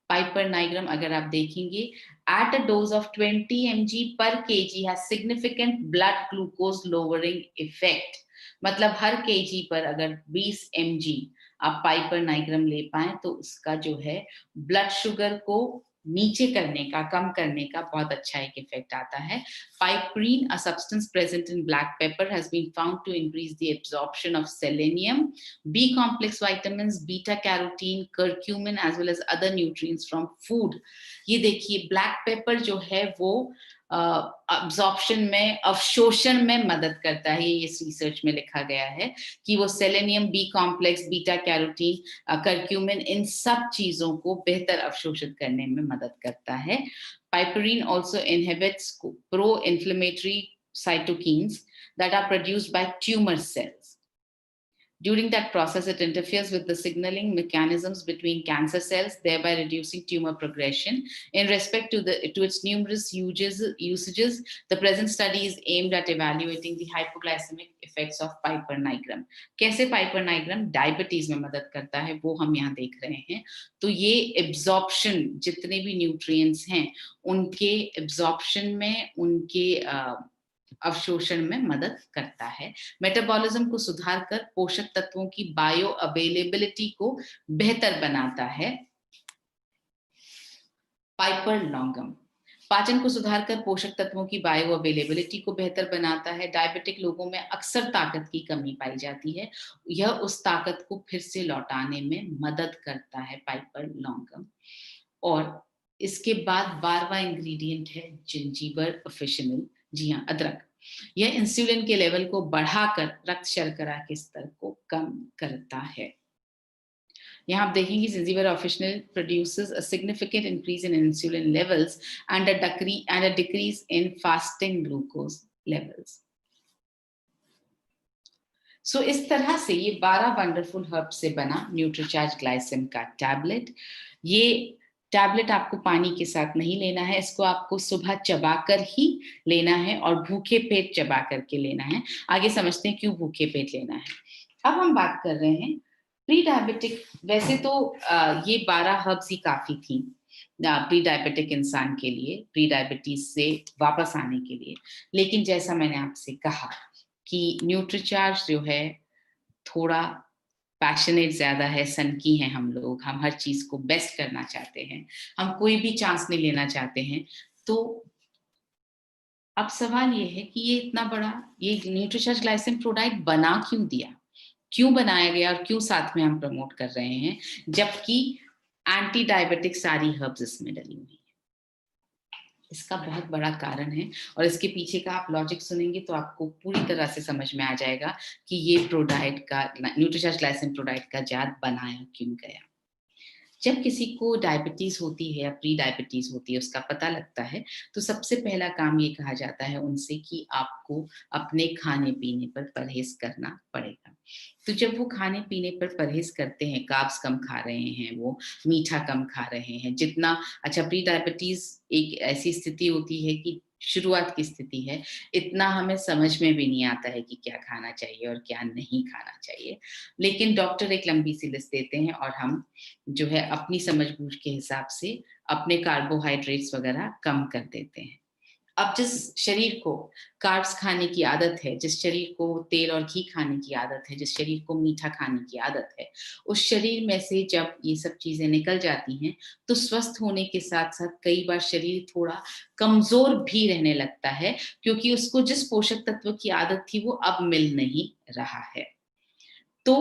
पाइपर नाइग्रम अगर आप देखेंगे, at a dose of 20 mg पर kg has significant blood glucose lowering effect. मतलब हर kg पर अगर 20 mg आप पाइपर नाइग्रम ले पाए तो उसका जो है ब्लड शुगर को नीचे करने का, कम करने का बहुत अच्छा एक इफेक्ट आता है। Piperine, a substance present in black pepper, has been found to increase the absorption of selenium, B complex vitamins, beta carotene, curcumin, as well as other nutrients from food. ये देखिए ब्लैक पेपर जो है वो absorption में, अवशोषण में मदद करता है। ये इस रिसर्च में लिखा गया है कि वो selenium, B complex, beta carotene, curcumin, इन सब चीजों को बेहतर अवशोषित करने में मदद करता है। Piperine also inhibits pro-inflammatory cytokines that are produced by tumor cells. During that process, it interferes with the signaling mechanisms between cancer cells, thereby reducing tumor progression. In respect to its numerous usages, the present study is aimed at evaluating the hypoglycemic effects of Piper nigrum. कैसे Piper nigrum diabetes में मदद करता है वो हम यहाँ देख रहे हैं। तो ये एब्जॉर्प्शन, जितने भी न्यूट्रिएंट्स हैं उनके एब्जॉर्प्शन में, उनके अवशोषण में मदद करता है। मेटाबॉलिज्म को सुधार कर पोषक तत्वों की बायो अवेलेबिलिटी को बेहतर बनाता है। पाइपर लॉन्गम पाचन को सुधार कर पोषक तत्वों की बायो अवेलेबिलिटी को बेहतर बनाता है। डायबिटिक लोगों में अक्सर ताकत की कमी पाई जाती है, यह उस ताकत को फिर से लौटाने में मदद करता है पाइपर लॉन्गम। और इसके बाद 12वां इंग्रेडिएंट है जिंजीबर ऑफिशिनल, जी हाँ, अदरक। यह इंसुलिन के लेवल को बढ़ाकर रक्त शर्करा के स्तर को कम करता है। यहाँ आप देखेंगे Zingiber official produces a significant increase in insulin levels and a decrease in fasting glucose levels. So इस तरह से ये 12 वंडरफुल हर्ब से बना न्यूट्रीचार्ज ग्लाइसिम का टैबलेट। ये टैबलेट आपको पानी के साथ नहीं लेना है, इसको आपको सुबह चबाकर ही लेना है और भूखे पेट चबा करके लेना है। आगे समझते हैं क्यों भूखे पेट लेना है। अब हम बात कर रहे हैं प्री डायबिटिक। वैसे तो ये 12 हर्ब्स ही काफी थी प्री डायबिटिक इंसान के लिए, प्री डायबिटीज से वापस आने के लिए। लेकिन जैसा मैंने आपसे कहा कि न्यूट्रीचार्ज जो है थोड़ा पैशनेट ज्यादा है, सनकी हैं हम लोग, हम हर चीज को बेस्ट करना चाहते हैं, हम कोई भी चांस नहीं लेना चाहते हैं। तो अब सवाल ये है कि ये इतना बड़ा ये न्यूट्रीचार्ज ग्लाइसिम प्रोडक्ट बना क्यों दिया, क्यों बनाया गया और क्यों साथ में हम प्रमोट कर रहे हैं, जबकि एंटी डायबिटिक सारी हर्ब्स इसमें डली हुई है। इसका बहुत बड़ा कारण है और इसके पीछे का आप लॉजिक सुनेंगे तो आपको पूरी तरह से समझ में आ जाएगा कि ये प्रोडाइट का, न्यूट्रीचार्ज ग्लाइसिम प्रोडाइट का जात बनाया क्यों गया। जब किसी को डायबिटीज होती है या प्री डायबिटीज होती है, उसका पता लगता है, तो सबसे पहला काम ये कहा जाता है उनसे कि आपको अपने खाने पीने पर परहेज करना पड़ेगा। तो जब वो खाने पीने पर परहेज करते हैं, कार्ब्स कम खा रहे हैं, वो मीठा कम खा रहे हैं, जितना अच्छा, प्री डायबिटीज एक ऐसी स्थिति होती है कि शुरुआत की स्थिति है, इतना हमें समझ में भी नहीं आता है कि क्या खाना चाहिए और क्या नहीं खाना चाहिए। लेकिन डॉक्टर एक लंबी सी लिस्ट देते हैं और हम जो है अपनी समझ बूझ के हिसाब से अपने कार्बोहाइड्रेट्स वगैरह कम कर देते हैं। अब जिस शरीर को कार्ब्स खाने की आदत है, जिस शरीर को तेल और घी खाने की आदत है, जिस शरीर को मीठा खाने की आदत है, उस शरीर में से जब ये सब चीजें निकल जाती हैं तो स्वस्थ होने के साथ साथ कई बार शरीर थोड़ा कमजोर भी रहने लगता है, क्योंकि उसको जिस पोषक तत्व की आदत थी वो अब मिल नहीं रहा है। तो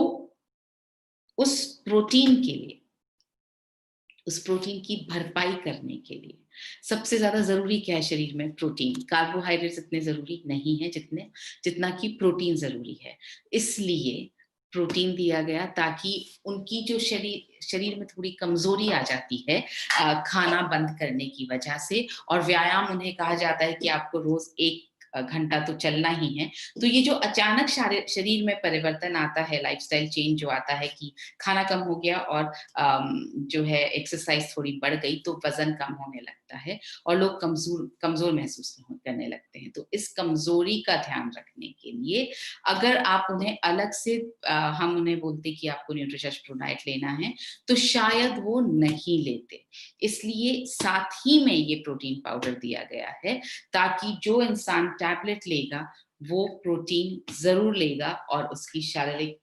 उस प्रोटीन के लिए, उस प्रोटीन की भरपाई करने के लिए सबसे ज्यादा जरूरी क्या है शरीर में? प्रोटीन। कार्बोहाइड्रेट्स इतने जरूरी नहीं है जितना कि प्रोटीन जरूरी है। इसलिए प्रोटीन दिया गया ताकि उनकी जो शरीर में थोड़ी कमजोरी आ जाती है खाना बंद करने की वजह से, और व्यायाम, उन्हें कहा जाता है कि आपको रोज 1 घंटा तो चलना ही है। तो ये जो अचानक शरीर में परिवर्तन आता है, लाइफस्टाइल चेंज जो आता है कि खाना कम हो गया और जो है एक्सरसाइज थोड़ी बढ़ गई तो वजन कम होने लगता है और लोग कमजोर कमजोर महसूस करने लगते हैं। तो इस कमजोरी का ध्यान रखने के लिए अगर आप उन्हें अलग से हम उन्हें बोलते कि आपको न्यूट्रिशर्च प्रो डाइट लेना है तो शायद वो नहीं लेते, इसलिए साथ ही में ये प्रोटीन पाउडर दिया गया है ताकि जो इंसान टैबलेट लेगा वो प्रोटीन जरूर लेगा और उसकी शारीरिक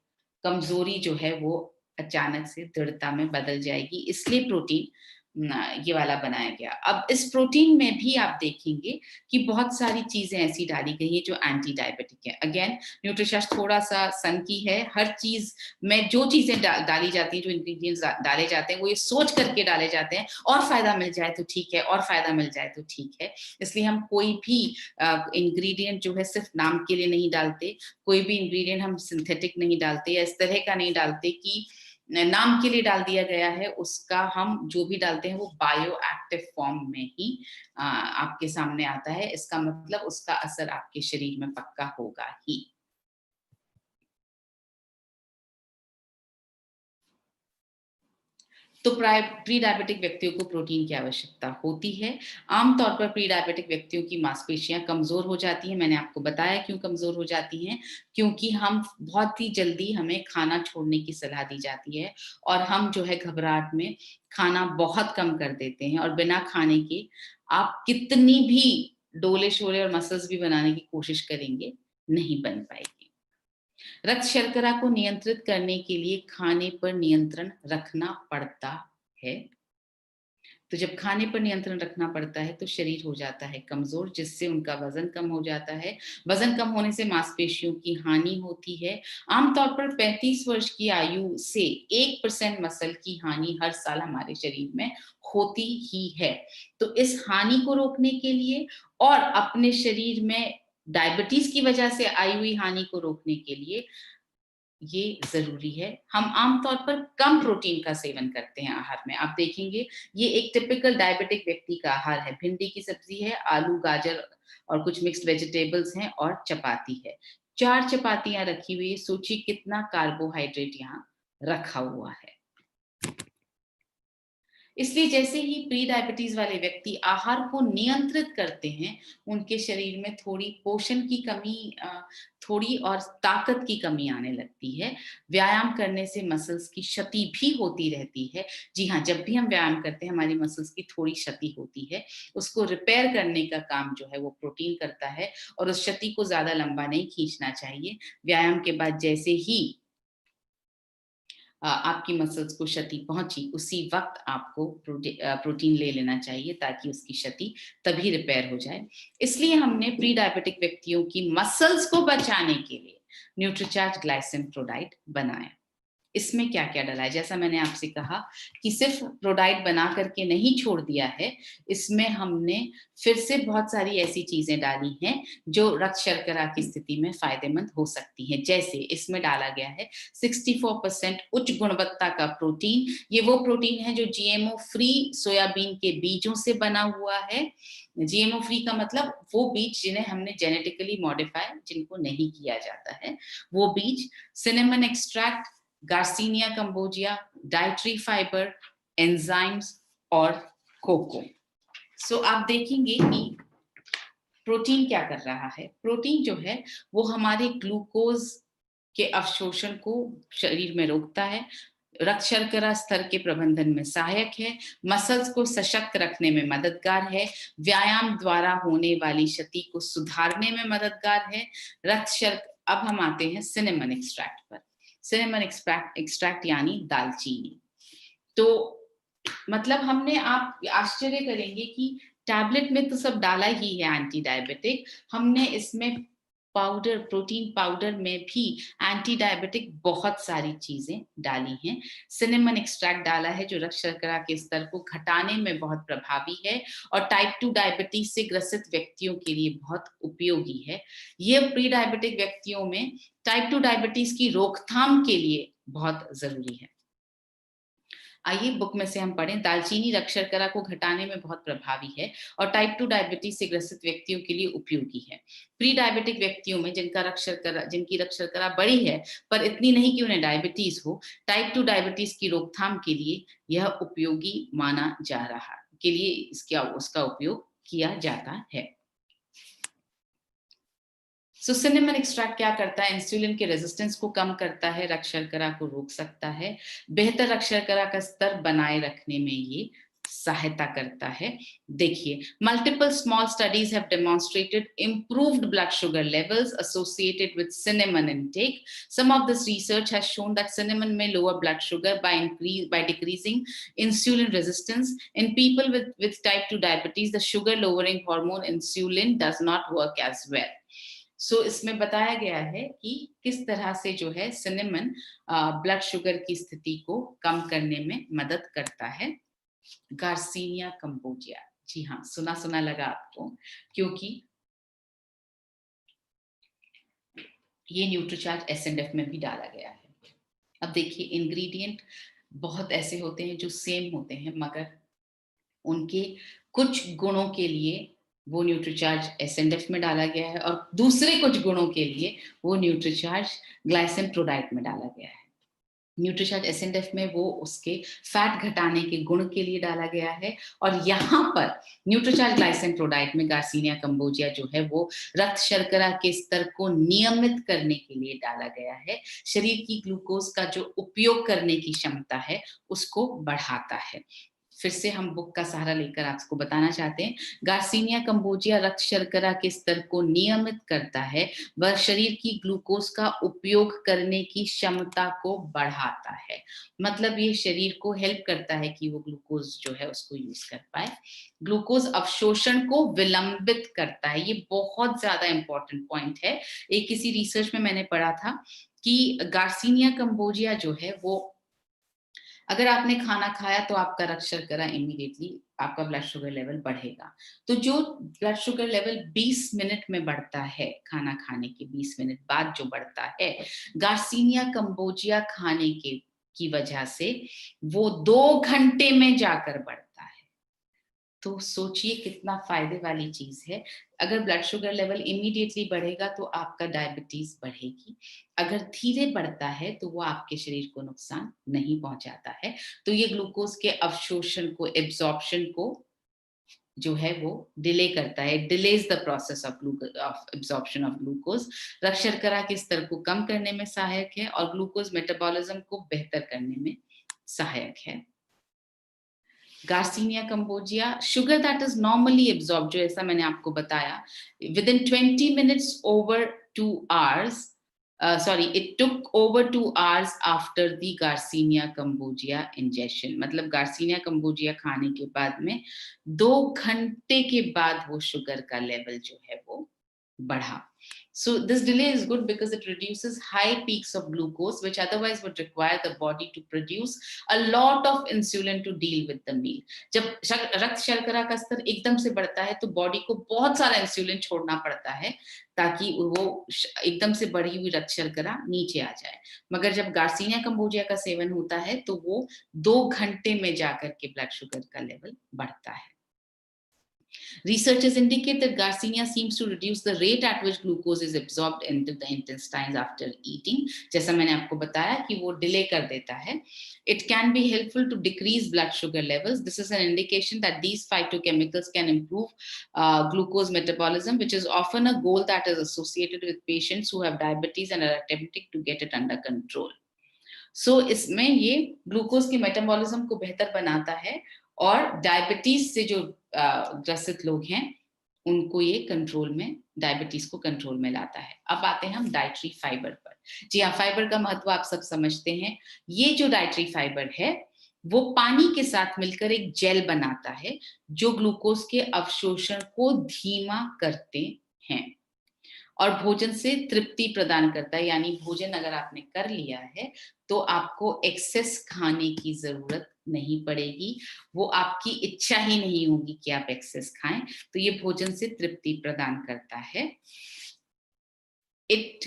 कमजोरी जो है वो अचानक से दृढ़ता में बदल जाएगी, इसलिए प्रोटीन ये वाला बनाया गया। अब इस प्रोटीन में भी आप देखेंगे कि बहुत सारी चीजें ऐसी डाली गई हैं जो एंटी डायबिटिक है। अगेन न्यूट्रिशर्च थोड़ा सा सनकी है, हर चीज में जो चीजें डाली जाती हैं, जो इंग्रेडिएंट्स डाले जाते हैं वो ये सोच करके डाले जाते हैं और फायदा मिल जाए तो ठीक है, और फायदा मिल जाए तो ठीक है। इसलिए हम कोई भी इंग्रेडिएंट जो है सिर्फ नाम के लिए नहीं डालते, कोई भी इंग्रेडिएंट हम सिंथेटिक नहीं डालते या इस तरह का नहीं डालते कि नाम के लिए डाल दिया गया है, उसका हम जो भी डालते हैं वो बायो एक्टिव फॉर्म में ही आपके सामने आता है। इसका मतलब उसका असर आपके शरीर में पक्का होगा ही। तो प्री डायबिटिक व्यक्तियों को प्रोटीन की आवश्यकता होती है। आमतौर पर प्री डायबिटिक व्यक्तियों की मांसपेशियां कमजोर हो जाती हैं। मैंने आपको बताया क्यों कमजोर हो जाती हैं, क्योंकि हम बहुत ही जल्दी हमें खाना छोड़ने की सलाह दी जाती है और हम जो है घबराहट में खाना बहुत कम कर देते हैं और बिना खाने के आप कितनी भी डोले शोले और मसल्स भी बनाने की कोशिश करेंगे नहीं बन पाएगी। रक्त शर्करा को नियंत्रित करने के लिए खाने पर नियंत्रण रखना पड़ता है। तो जब खाने पर नियंत्रण रखना पड़ता है तो शरीर हो जाता है कमजोर, जिससे उनका वजन कम हो जाता है। वजन कम होने से मांसपेशियों की हानि होती है। आमतौर पर 35 वर्ष की आयु से 1% मसल की हानि हर साल हमारे शरीर में होती ही है। तो इस हानि को रोकने के लिए और अपने शरीर में डायबिटीज की वजह से आई हुई हानि को रोकने के लिए ये जरूरी है। हम आमतौर पर कम प्रोटीन का सेवन करते हैं आहार में। आप देखेंगे ये एक टिपिकल डायबिटिक व्यक्ति का आहार है। भिंडी की सब्जी है, आलू गाजर और कुछ मिक्स्ड वेजिटेबल्स हैं और चपाती है। 4 चपातियां रखी हुई है, सोचिए कितना कार्बोहाइड्रेट यहाँ रखा हुआ है। इसलिए जैसे ही प्री डायबिटीज वाले व्यक्ति आहार को नियंत्रित करते हैं, उनके शरीर में थोड़ी पोषण की कमी, थोड़ी और ताकत की कमी आने लगती है। व्यायाम करने से मसल्स की क्षति भी होती रहती है। जी हाँ, जब भी हम व्यायाम करते हैं हमारी मसल्स की थोड़ी क्षति होती है। उसको रिपेयर करने का काम जो है वो प्रोटीन करता है और उस क्षति को ज्यादा लंबा नहीं खींचना चाहिए। व्यायाम के बाद जैसे ही आपकी मसल्स को क्षति पहुंची उसी वक्त आपको प्रोटीन ले लेना चाहिए ताकि उसकी क्षति तभी रिपेयर हो जाए। इसलिए हमने प्री डायबिटिक व्यक्तियों की मसल्स को बचाने के लिए न्यूट्रीचार्ज ग्लाइसिन प्रो डाइट बनाया। इसमें क्या क्या डला है, जैसा मैंने आपसे कहा कि सिर्फ प्रोडाइट बना करके नहीं छोड़ दिया है, इसमें हमने फिर से बहुत सारी ऐसी चीजें डाली हैं जो रक्त शर्करा की स्थिति में फायदेमंद हो सकती हैं। जैसे इसमें डाला गया है 64% उच्च गुणवत्ता का प्रोटीन। ये वो प्रोटीन है जो जीएमओ फ्री सोयाबीन के बीजों से बना हुआ है। जीएमओ फ्री का मतलब वो बीज जिन्हें हमने जेनेटिकली मॉडिफाई, जिनको नहीं किया जाता है वो बीज। Cinnamon extract, garcinia cambogia, dietary fibre, enzymes और कोको। सो आप देखेंगे कि प्रोटीन क्या कर रहा है। प्रोटीन जो है वो हमारे ग्लूकोज के अवशोषण को शरीर में रोकता है, रक्त शर्करा स्तर के प्रबंधन में सहायक है, मसल्स को सशक्त रखने में मददगार है, व्यायाम द्वारा होने वाली क्षति को सुधारने में मददगार है। अब हम आते हैं सिनेमन एक्सट्रैक्ट पर। सिनेमन एक्सट्रैक्ट यानी दालचीनी। तो मतलब हमने, आप आश्चर्य करेंगे कि टैबलेट में तो सब डाला ही है एंटी डायबिटिक, हमने इसमें पाउडर, प्रोटीन पाउडर में भी एंटी डायबिटिक बहुत सारी चीजें डाली हैं। सिनेमन एक्सट्रैक्ट डाला है जो रक्त शर्करा के स्तर को घटाने में बहुत प्रभावी है और टाइप 2 डायबिटीज से ग्रसित व्यक्तियों के लिए बहुत उपयोगी है। यह प्री डायबिटिक व्यक्तियों में टाइप 2 डायबिटीज की रोकथाम के लिए बहुत जरूरी है। आइए बुक में से हम पढ़ें। दालचीनी रक्त शर्करा को घटाने में बहुत प्रभावी है और टाइप 2 डायबिटीज से ग्रसित व्यक्तियों के लिए उपयोगी है। प्री डायबिटिक व्यक्तियों में जिनकी रक्त शर्करा बड़ी है पर इतनी नहीं कि उन्हें डायबिटीज हो, टाइप 2 डायबिटीज की रोकथाम के लिए यह उपयोगी माना जा रहा के लिए उसका उपयोग किया जाता है। सिनेमन एक्सट्रैक्ट क्या करता है? इंसुलिन के रेजिस्टेंस को कम करता है, रक्त शर्करा को रोक सकता है, बेहतर रक्त शर्करा का स्तर बनाए रखने में ये सहायता करता है। देखिए, multiple small studies have demonstrated improved blood sugar levels associated with cinnamon intake. Some of this research has shown that cinnamon may lower blood sugar by decreasing insulin resistance. In people with type 2 diabetes, the sugar lowering hormone insulin does not work as well. इसमें बताया गया है कि किस तरह से जो है सिनेमन ब्लड शुगर की स्थिति को कम करने में मदद करता है। गार्सिनिया कंबोजिया, जी हाँ, सुना सुना लगा आपको, क्योंकि ये न्यूट्रीचार्ज एसएनएफ में भी डाला गया है। अब देखिए, इंग्रेडिएंट बहुत ऐसे होते हैं जो सेम होते हैं, मगर उनके कुछ गुणों के लिए वो न्यूट्रीचार्ज एसएनएफ में डाला गया है और दूसरे कुछ गुणों के लिए वो न्यूट्रीचार्ज ग्लाइसिन प्रोडाइट में डाला गया है। न्यूट्रीचार्ज एसएनएफ में वो उसके फैट घटाने के गुण के लिए डाला गया है और यहाँ पर न्यूट्रीचार्ज ग्लाइसिन प्रोडाइट में गार्सिनिया कंबोजिया जो है वो रक्त शर्करा के स्तर को नियमित करने के लिए डाला गया है। शरीर की ग्लूकोज का जो उपयोग करने की क्षमता है उसको बढ़ाता है। फिर से हम बुक का सहारा लेकर आपको बताना चाहते हैं, गार्सिनिया कंबोजिया रक्त शर्करा के स्तर को नियमित करता है, वह शरीर की ग्लूकोज का उपयोग करने की क्षमता को बढ़ाता है। मतलब ये शरीर को हेल्प करता है कि वो ग्लूकोज जो है उसको यूज कर पाए। ग्लूकोज अवशोषण को विलंबित करता है, ये बहुत ज्यादा इंपॉर्टेंट पॉइंट है। एक किसी रिसर्च में मैंने पढ़ा था कि गार्सिनिया कंबोजिया जो है वो, अगर आपने खाना खाया तो आपका रक्त शर्करा इमीडिएटली, आपका ब्लड शुगर लेवल बढ़ेगा। तो जो ब्लड शुगर लेवल 20 मिनट में बढ़ता है, खाना खाने के 20 मिनट बाद जो बढ़ता है, गार्सिनिया कंबोजिया खाने की वजह से वो 2 घंटे में जाकर बढ़ता है। तो सोचिए कितना फायदे वाली चीज है। अगर ब्लड शुगर लेवल इमीडिएटली बढ़ेगा तो आपका डायबिटीज बढ़ेगी, अगर धीरे बढ़ता है तो वो आपके शरीर को नुकसान नहीं पहुंचाता है। तो ये ग्लूकोज के अवशोषण को, एब्जॉर्प्शन को जो है वो डिले करता है, delays the process of absorption of glucose. रक्त शर्करा के स्तर को कम करने में सहायक है और ग्लूकोज मेटाबॉलिज्म को बेहतर करने में सहायक है। Garcinia cambogia, sugar that is normally absorbed, जो ऐसा मैंने आपको बताया, within 20 minutes over 2 hours, it took over 2 hours after the Garcinia Cambogia ingestion. मतलब गार्सिनिया कंबोजिया खाने के बाद में 2 घंटे के बाद वो शुगर का लेवल जो है वो बढ़ा। So this delay is good because it reduces high peaks of glucose, which otherwise would require the body to produce a lot of insulin to deal with the meal. जब रक्त शर्करा का स्तर एकदम से बढ़ता है तो बॉडी को बहुत सारा इंसुलिन छोड़ना पड़ता है ताकि वो एकदम से बढ़ी हुई रक्त शर्करा नीचे आ जाए। मगर जब गार्सिनिया कंबोजिया का सेवन होता है तो वो 2 घंटे में जाकर के ब्लड शुगर का लेवल बढ़ता है। Researchers indicate that Garcinia seems to reduce the rate at which glucose is absorbed into the intestines after eating. जैसा मैंने आपको बताया कि वो डिले कर देता है। It can be helpful to decrease blood sugar levels. This is an indication that these phytochemicals can improve glucose metabolism, which is often a goal that is associated with patients who have diabetes and are attempting to get it under control. इसमें ये glucose के metabolism को बेहतर बनाता है और diabetes से जो ग्रसित लोग हैं उनको ये कंट्रोल में, डायबिटीज को कंट्रोल में लाता है। अब आते हैं हम डाइटरी फाइबर पर। जी हाँ, फाइबर का महत्व आप सब समझते हैं। ये जो डाइटरी फाइबर है वो पानी के साथ मिलकर एक जेल बनाता है जो ग्लूकोज के अवशोषण को धीमा करते हैं और भोजन से तृप्ति प्रदान करता है। यानी भोजन अगर आपने कर लिया है तो आपको एक्सेस खाने की जरूरत नहीं पड़ेगी, वो आपकी इच्छा ही नहीं होगी कि आप एक्सेस खाएं, तो ये भोजन से तृप्ति प्रदान करता है। It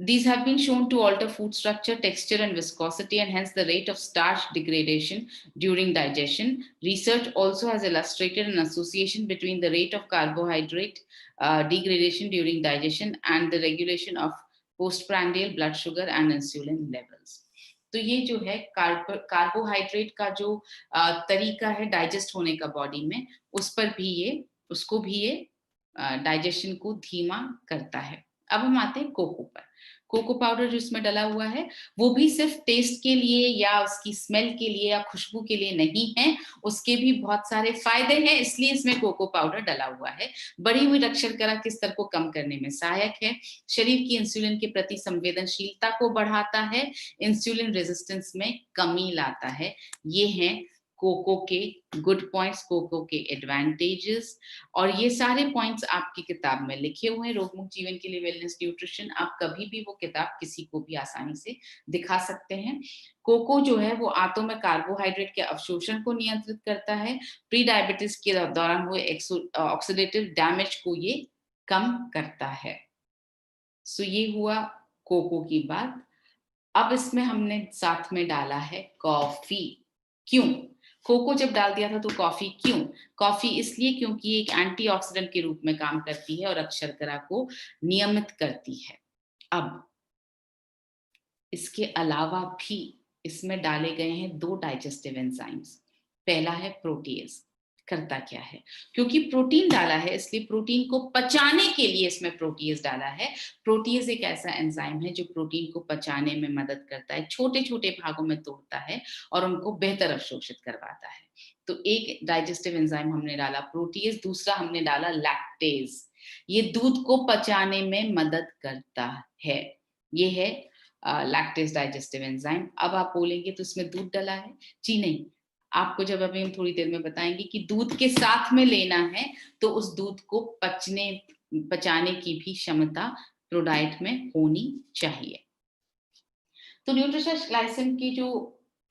These have been shown to alter food structure, texture, and viscosity, and hence the rate of starch degradation during digestion. Research also has illustrated an association between the rate of carbohydrate degradation during digestion and the regulation of postprandial blood sugar and insulin levels. तो ये जो है carbohydrate का जो तरीका है digest होने का बॉडी में, उसको भी ये डाइजेशन को धीमा करता है। अब हम आते हैं कोको पर। कोको पाउडर जो इसमें डला हुआ है वो भी सिर्फ टेस्ट के लिए या उसकी स्मेल के लिए या खुशबू के लिए नहीं है, उसके भी बहुत सारे फायदे हैं, इसलिए इसमें कोको पाउडर डला हुआ है। बढ़ी हुई रक्त शर्करा के स्तर को कम करने में सहायक है, शरीर की इंसुलिन के प्रति संवेदनशीलता को बढ़ाता है, इंसुलिन रेजिस्टेंस में कमी लाता है। ये हैं कोको के गुड पॉइंट्स, कोको के एडवांटेजेस, और ये सारे पॉइंट्स आपकी किताब में लिखे हुए हैं, रोग मुक्त जीवन के लिए वेलनेस न्यूट्रिशन। आप कभी भी वो किताब किसी को भी आसानी से दिखा सकते हैं। कोको जो है वो आंतों में कार्बोहाइड्रेट के अवशोषण को नियंत्रित करता है, प्री डायबिटीज के दौरान हुए ऑक्सीडेटिव डैमेज को ये कम करता है। सो ये हुआ कोको की बात। अब इसमें हमने साथ में डाला है कॉफी। क्यों? कोको जब डाल दिया था तो कॉफी क्यों? कॉफी इसलिए क्योंकि एक एंटीऑक्सीडेंट के रूप में काम करती है और रक्त शर्करा को नियमित करती है। अब इसके अलावा भी इसमें डाले गए हैं 2 डाइजेस्टिव एंजाइम्स। पहला है प्रोटीएज। करता क्या है? क्योंकि प्रोटीन डाला है इसलिए प्रोटीन को पचाने के लिए इसमें प्रोटीएज डाला है। प्रोटीएज एक ऐसा एंजाइम है जो प्रोटीन को पचाने में मदद करता है, छोटे छोटे भागों में तोड़ता है और उनको बेहतर अवशोषित करवाता है। तो एक डाइजेस्टिव एंजाइम हमने डाला प्रोटीएज, दूसरा हमने डाला लैक्टेज। ये दूध को पचाने में मदद करता है। ये है लैक्टेज डाइजेस्टिव एंजाइम। अब आप बोलेंगे तो इसमें दूध डला है? जी नहीं, आपको जब अभी हम थोड़ी देर में बताएंगे कि दूध के साथ में लेना है तो उस दूध को पचाने की भी क्षमता प्रोडाइट में होनी चाहिए। तो न्यूट्रिशर्च ग्लाइसिन की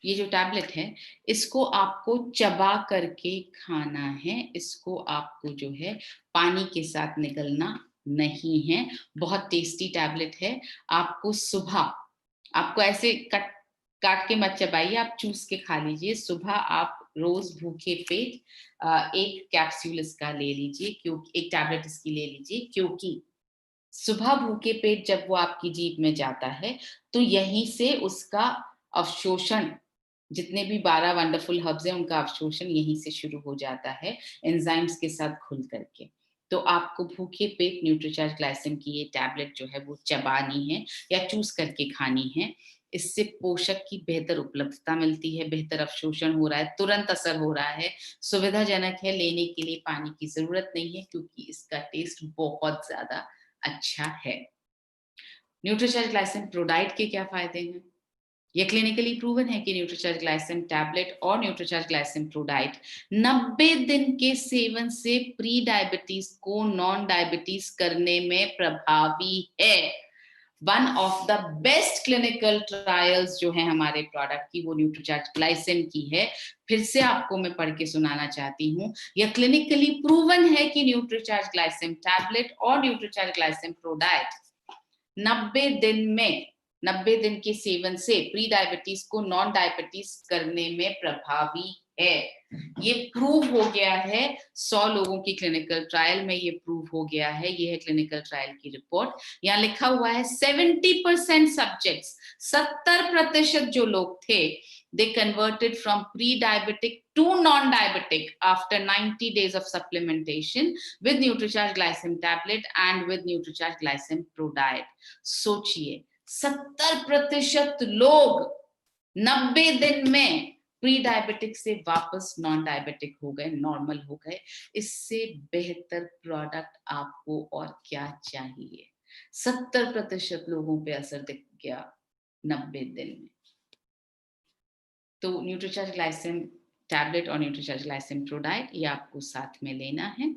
ये जो टैबलेट है इसको आपको चबा करके खाना है, इसको आपको जो है पानी के साथ निगलना नहीं है। बहुत टेस्टी टैबलेट है। आपको सुबह, आपको ऐसे काट के मत चबाइए, आप चूस के खा लीजिए। सुबह आप रोज भूखे पेट एक कैप्सूल इसका ले लीजिए, क्योंकि एक टैबलेट इसकी ले लीजिए, क्योंकि सुबह भूखे पेट जब वो आपकी जीभ में जाता है तो यहीं से उसका अवशोषण, जितने भी 12 वंडरफुल हर्ब्स हैं उनका अवशोषण यहीं से शुरू हो जाता है एंजाइम्स के साथ खुल करके। तो आपको भूखे पेट न्यूट्रीचार्ज ग्लाइसिन की ये टैबलेट जो है वो चबानी है या चूस करके खानी है। इससे पोषक की बेहतर उपलब्धता मिलती है, बेहतर अवशोषण हो रहा है, तुरंत असर हो रहा है, सुविधाजनक है, लेने के लिए पानी की जरूरत नहीं है क्योंकि इसका टेस्ट बहुत ज्यादा अच्छा है। न्यूट्रीचार्ज ग्लाइसिन प्रोडाइट के क्या फायदे हैं? यह क्लिनिकली प्रूवन है कि न्यूट्रीचार्ज ग्लाइसिन टैबलेट और न्यूट्रीचार्ज ग्लाइसिन प्रोडाइट 90 दिन के सेवन से प्री डायबिटीज को नॉन डायबिटीज करने में प्रभावी है। One of the best clinical trials जो है हमारे प्रोडक्ट की वो न्यूट्रीचार्ज ग्लाइसिन की है। फिर से आपको मैं पढ़ के सुनाना चाहती हूँ, यह क्लिनिकली प्रूवन है कि न्यूट्रीचार्ज ग्लाइसिन टैबलेट और न्यूट्रीचार्ज ग्लाइसिन प्रोडाइट 90 दिन के सेवन से प्री डायबिटीज को नॉन डायबिटीज करने में प्रभावी है। ये प्रूव हो गया है 100 लोगों की क्लिनिकल ट्रायल में, ये प्रूव हो गया है। ये है क्लिनिकल ट्रायल की रिपोर्ट। यहाँ लिखा हुआ है 70% सब्जेक्ट्स, 70% जो लोग थे, they converted from pre-diabetic to non-diabetic after 90 days of supplementation with NutriCharge Glycem tablet and with NutriCharge Glycem Pro Diet. सोचिए 70% लोग 90 दिन में प्री डायबिटिक से वापस नॉन डायबिटिक हो गए, नॉर्मल हो गए। इससे बेहतर प्रोडक्ट आपको और क्या चाहिए? 70% लोगों पे असर दिख गया 90 दिन में। तो न्यूट्रीचार्ज ग्लाइसिम टैबलेट और न्यूट्रीचार्ज ग्लाइसिम प्रोडाइट ये आपको साथ में लेना है।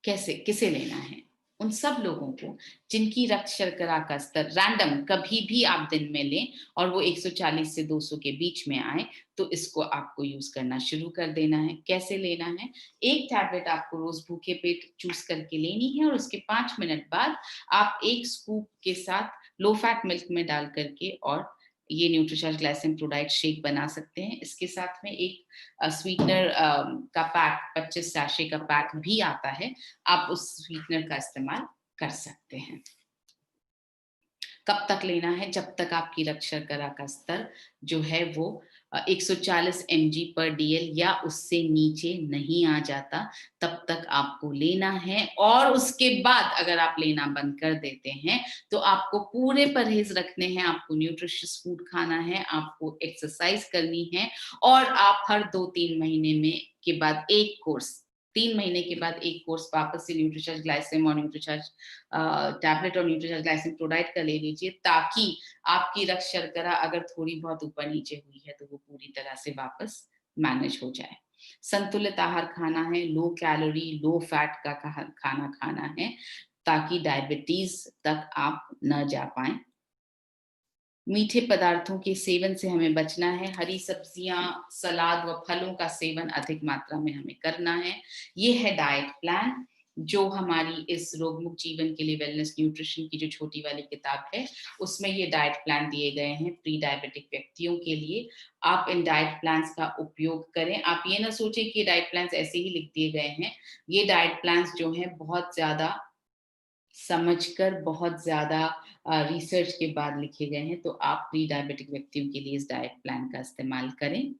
कैसे, किसे लेना है? उन सब लोगों को जिनकी रक्त शर्करा का स्तर रैंडम कभी भी आप दिन में लें और वो 140 से 200 के बीच में आए, तो इसको आपको यूज करना शुरू कर देना है। कैसे लेना है? एक टैबलेट आपको रोज भूखे पेट चूस करके लेनी है और उसके 5 मिनट बाद आप एक स्कूप के साथ लो फैट मिल्क में डाल करके और ये न्यूट्रीचार्ज ग्लाइसिन प्रोडाइट शेक बना सकते हैं। इसके साथ में एक स्वीटनर का पैक 25 सैशे का पैक भी आता है, आप उस स्वीटनर का इस्तेमाल कर सकते हैं। कब तक लेना है? जब तक आपकी रक्त शर्करा का स्तर जो है वो 140 mg पर DL या उससे नीचे नहीं आ जाता, तब तक आपको लेना है। और उसके बाद अगर आप लेना बंद कर देते हैं तो आपको पूरे परहेज रखने हैं, आपको न्यूट्रिशियस फूड खाना है, आपको एक्सरसाइज करनी है और आप हर 2-3 महीने में के बाद एक कोर्स 3 महीने के बाद एक कोर्स वापस से न्यूट्रीचार्ज ग्लाइसिन और न्यूट्रीचार्ज टैबलेट और न्यूट्रीचार्ज ग्लाइसिन प्रोडाइट का ले लीजिए, ताकि आपकी रक्त शर्करा अगर थोड़ी बहुत ऊपर नीचे हुई है तो वो पूरी तरह से वापस मैनेज हो जाए। संतुलित आहार खाना है, लो कैलोरी लो फैट का खाना खाना है, ताकि डायबिटीज तक आप न जा पाए। मीठे पदार्थों के सेवन से हमें बचना है। हरी सब्जियां, सलाद व फलों का सेवन अधिक मात्रा में हमें करना है। ये है डाइट प्लान जो हमारी इस रोगमुक्त जीवन के लिए वेलनेस न्यूट्रिशन की जो छोटी वाली किताब है, उसमें ये डाइट प्लान दिए गए हैं प्री डायबिटिक व्यक्तियों के लिए। आप इन डाइट प्लान्स का उपयोग करें। आप ये ना सोचें कि ये डाइट प्लान्स ऐसे ही लिख दिए गए हैं। ये डाइट प्लान्स जो हैं बहुत ज्यादा समझकर, बहुत ज्यादा रिसर्च के बाद लिखे गए हैं। तो आप प्री डायबिटिक व्यक्तियों के लिए इस डाइट प्लान का इस्तेमाल करें।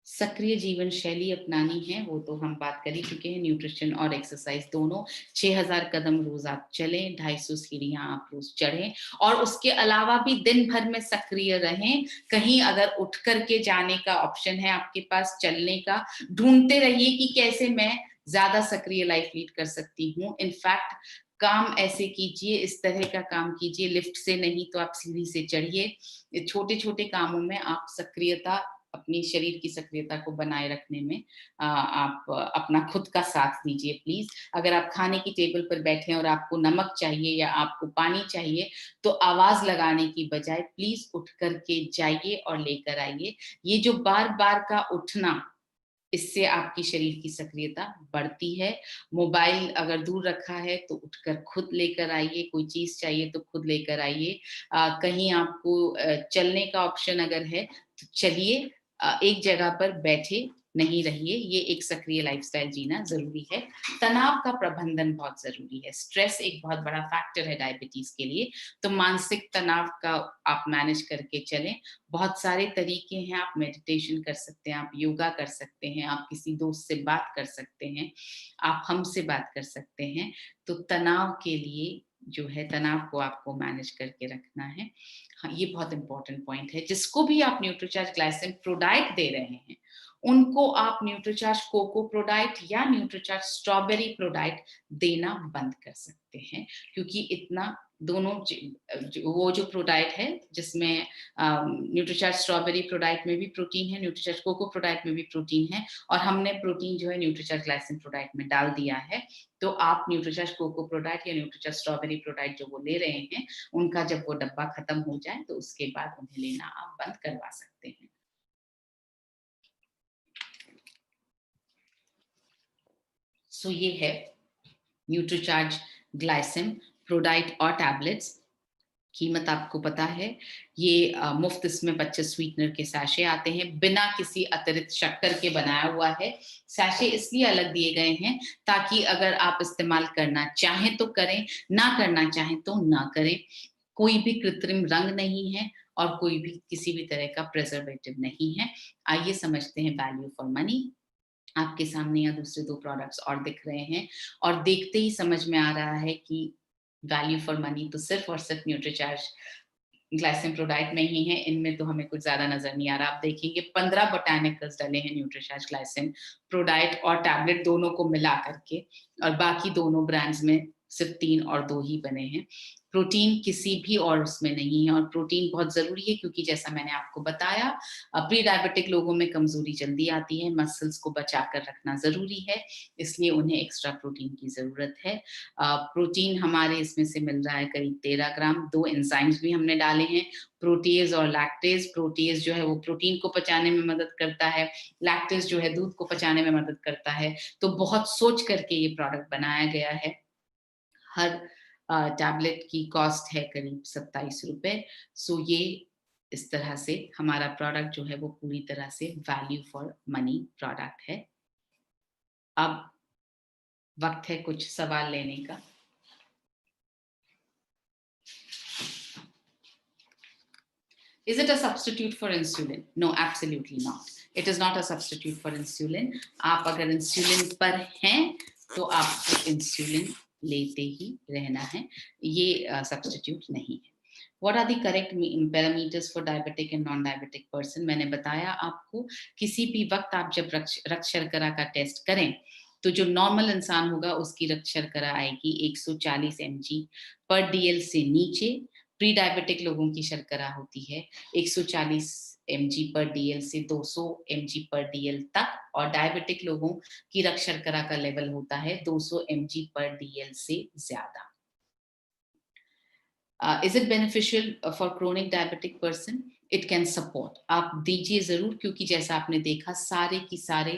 सक्रिय जीवन शैली अपनानी है, वो तो हम बात कर ही चुके हैं। न्यूट्रिशन और एक्सरसाइज दोनों। 6000 कदम रोज आप चलें, 250 सीढ़ियां आप रोज चढ़ें और उसके अलावा भी दिन भर में सक्रिय रहें। कहीं अगर उठ करके जाने का ऑप्शन है आपके पास, चलने का, ढूंढते रहिए कि कैसे मैं ज्यादा सक्रिय लाइफ लीड कर सकती हूँ। इनफैक्ट काम ऐसे कीजिए, इस तरह का काम कीजिए, लिफ्ट से नहीं तो आप सीढ़ी से चढ़िए। छोटे छोटे कामों में आप सक्रियता, अपनी शरीर की सक्रियता को बनाए रखने में आप अपना खुद का साथ दीजिए प्लीज। अगर आप खाने की टेबल पर बैठे हैं और आपको नमक चाहिए या आपको पानी चाहिए, तो आवाज लगाने की बजाय प्लीज उठ करके जाइए और लेकर आइए। ये जो बार बार का उठना, इससे आपकी शरीर की सक्रियता बढ़ती है। मोबाइल अगर दूर रखा है तो उठकर खुद लेकर आइए, कोई चीज चाहिए तो खुद लेकर आइए। कहीं आपको चलने का ऑप्शन अगर है तो चलिए, एक जगह पर बैठे नहीं रहिए। ये एक सक्रिय लाइफस्टाइल जीना जरूरी है। तनाव का प्रबंधन बहुत जरूरी है। स्ट्रेस एक बहुत बड़ा फैक्टर है डायबिटीज के लिए, तो मानसिक तनाव का आप मैनेज करके चलें। बहुत सारे तरीके हैं, आप मेडिटेशन कर सकते हैं, आप योगा कर सकते हैं, आप किसी दोस्त से बात कर सकते हैं, आप हमसे बात कर सकते हैं। तो तनाव के लिए जो है, तनाव को आपको मैनेज करके रखना है। हाँ, ये बहुत इंपॉर्टेंट पॉइंट है। जिसको भी आप न्यूट्रीचार्ज ग्लाइसिन प्रोडाइट दे रहे हैं, उनको आप न्यूट्रीचार्ज कोको प्रोडाइट या न्यूट्रीचार्ज स्ट्रॉबेरी प्रोडाइट देना बंद कर सकते हैं, क्योंकि इतना दोनों वो जो प्रोडाइट है जिसमें न्यूट्रीचार्ज स्ट्रॉबेरी प्रोडाइट में भी प्रोटीन है, न्यूट्रीचार्ज कोको प्रोडाइट में भी प्रोटीन है, और हमने प्रोटीन जो है न्यूट्रीचार्ज ग्लाइसिन प्रोडाइट में डाल दिया है। तो आप न्यूट्रीचार्ज कोको प्रोडाइट या न्यूट्रीचार्ज स्ट्रॉबेरी प्रोडाइट जो वो ले रहे हैं, उनका जब वो डब्बा खत्म हो जाए तो उसके बाद उन्हें लेना आप बंद करवा सकते हैं। सो ये है न्यूट्रीचार्ज ग्लाइसिन प्रोडाइट और टैबलेट्स। कीमत आपको पता है, ये मुफ्त इसमें 25 स्वीटनर के सैशे आते हैं, बिना किसी अतिरिक्त शक्कर के बनाया हुआ है। सैशे इसलिए अलग दिए गए हैं ताकि अगर आप इस्तेमाल करना चाहें तो करें, ना करना चाहें तो ना करें। कोई भी कृत्रिम रंग नहीं है और कोई भी किसी भी तरह का प्रिजर्वेटिव नहीं है। आइए समझते हैं वैल्यू फॉर मनी। आपके सामने या दूसरे 2 प्रोडक्ट्स और दिख रहे हैं और देखते ही समझ में आ रहा है कि वैल्यू फॉर मनी तो सिर्फ और सिर्फ न्यूट्रीचार्ज ग्लाइसिन प्रोडाइट में ही है। इनमें तो हमें कुछ ज्यादा नजर नहीं आ रहा। आप देखेंगे 15 बोटानिकल्स डले हैं न्यूट्रीचार्ज ग्लाइसिन प्रोडाइट और टैबलेट दोनों को मिला करके, और बाकी दोनों ब्रांड्स में सिर्फ 3 और 2 ही बने हैं। प्रोटीन किसी भी और उसमें नहीं है और प्रोटीन बहुत ज़रूरी है क्योंकि जैसा मैंने आपको बताया प्री डायबिटिक लोगों में कमज़ोरी जल्दी आती है, मसल्स को बचा कर रखना ज़रूरी है, इसलिए उन्हें एक्स्ट्रा प्रोटीन की ज़रूरत है। प्रोटीन हमारे इसमें से मिल रहा है करीब 13 ग्राम, 2 एंजाइम्स भी हमने डाले हैं, प्रोटीज़ और लैक्टेज़। प्रोटीज़ जो है वो प्रोटीन को पचाने में मदद करता है, लैक्टेज़ जो है दूध को पचाने में मदद करता है, तो बहुत सोच करके ये प्रोडक्ट बनाया गया है। हर टैबलेट की कॉस्ट है करीब ₹27। सो ये इस तरह से हमारा प्रोडक्ट जो है वो पूरी तरह से वैल्यू फॉर मनी प्रोडक्ट है। अब वक़्त है कुछ सवाल लेने का। Is it a substitute for insulin? No, absolutely not. It is not a substitute for insulin. आप अगर इंसुलिन पर हैं तो आपको इंसुलिन लेते ही रहना है, ये सब्स्टिट्यूट नहीं है। What are the correct parameters for diabetic and non-diabetic person? मैंने बताया आपको, किसी भी वक्त आप जब रक्त शर्करा का टेस्ट करें तो जो नॉर्मल इंसान होगा उसकी रक्त शर्करा आएगी 140 mg पर DL से नीचे। प्री डायबिटिक लोगों की शर्करा होती है 140 mg पर DL से 200 mg पर DL तक, और डायबिटिक लोगों की रक्त शर्करा का लेवल होता है 200 mg पर DL से ज्यादा। Is it beneficial for chronic diabetic person? It can support. आप दीजिए जरूर, क्योंकि जैसा आपने देखा सारे की सारे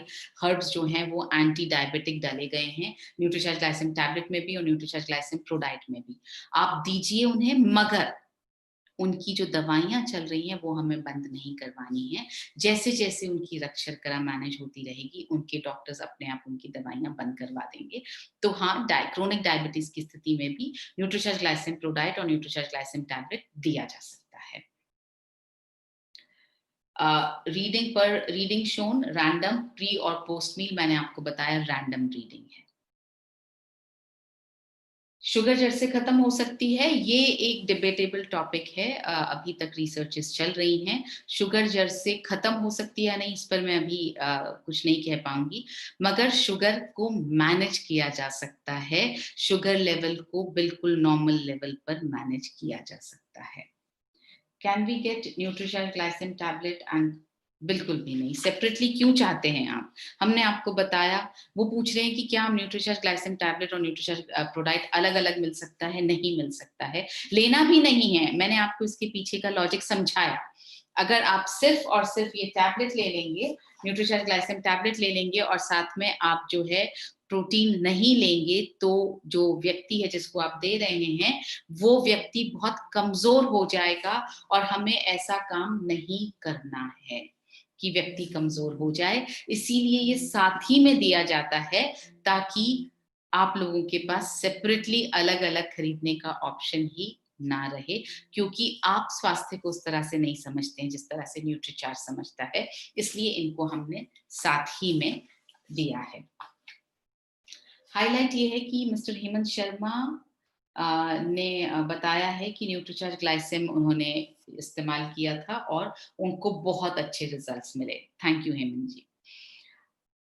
हर्ब्स जो हैं वो एंटी डायबिटिक डाले गए हैं, न्यूट्रीचार्ज ग्लाइसिम टैबलेट में भी और न्यूट्रीचार्ज ग्लाइसिम प्रोडाइट में भी। आप दीजिए उन्हें, मगर उनकी जो दवाइयाँ चल रही हैं वो हमें बंद नहीं करवानी है। जैसे-जैसे उनकी रक्त शर्करा मैनेज होती रहेगी, उनके डॉक्टर्स अपने आप उनकी दवाइयाँ बंद करवा देंगे। तो हाँ, क्रोनिक डायबिटीज़ की स्थिति में भी न्यूट्रीचार्ज ग्लाइसिम प्रोडाइट और न्यूट्रीचार्ज ग्लाइसिम टैबलेट दिया जा सकता है। रीडिंग शोन रैंडम प्री और पोस्ट मील, मैंने आपको बताया रैंडम रीडिंग है। शुगर जड़ से खत्म हो सकती है, ये एक डिबेटेबल टॉपिक है। अभी तक रिसर्चेस चल रही हैं। शुगर जड़ से खत्म हो सकती है या नहीं, इस पर मैं अभी कुछ नहीं कह पाऊंगी, मगर शुगर को मैनेज किया जा सकता है। शुगर लेवल को बिल्कुल नॉर्मल लेवल पर मैनेज किया जा सकता है। Can we get Nutricharge Glycim tablet and बिल्कुल भी नहीं। सेपरेटली क्यों चाहते हैं आप? हमने आपको बताया, वो पूछ रहे हैं कि क्या हम न्यूट्रीचार्ज ग्लाइसिम टैबलेट और न्यूट्रीचार्ज प्रोडाइट अलग अलग मिल सकता है? नहीं मिल सकता है, लेना भी नहीं है। मैंने आपको इसके पीछे का लॉजिक समझाया। अगर आप सिर्फ और सिर्फ ये टैबलेट ले लेंगे, न्यूट्रीचार्ज ग्लाइसिम टैबलेट ले लेंगे और साथ में आप जो है प्रोटीन नहीं लेंगे, तो जो व्यक्ति है जिसको आप दे रहे हैं वो व्यक्ति बहुत कमजोर हो जाएगा, और हमें ऐसा काम नहीं करना है कि व्यक्ति कमजोर हो जाए। इसीलिए ये साथ ही में दिया जाता है ताकि आप लोगों के पास सेपरेटली अलग अलग खरीदने का ऑप्शन ही ना रहे, क्योंकि आप स्वास्थ्य को उस तरह से नहीं समझते हैं जिस तरह से न्यूट्रीचार्ज समझता है, इसलिए इनको हमने साथ ही में दिया है। हाईलाइट ये है कि मिस्टर हेमंत शर्मा ने बताया है कि न्यूट्रीचार्ज ग्लाइसिम उन्होंने इस्तेमाल किया था और उनको बहुत अच्छे रिजल्ट्स मिले। Thank you Hemant ji.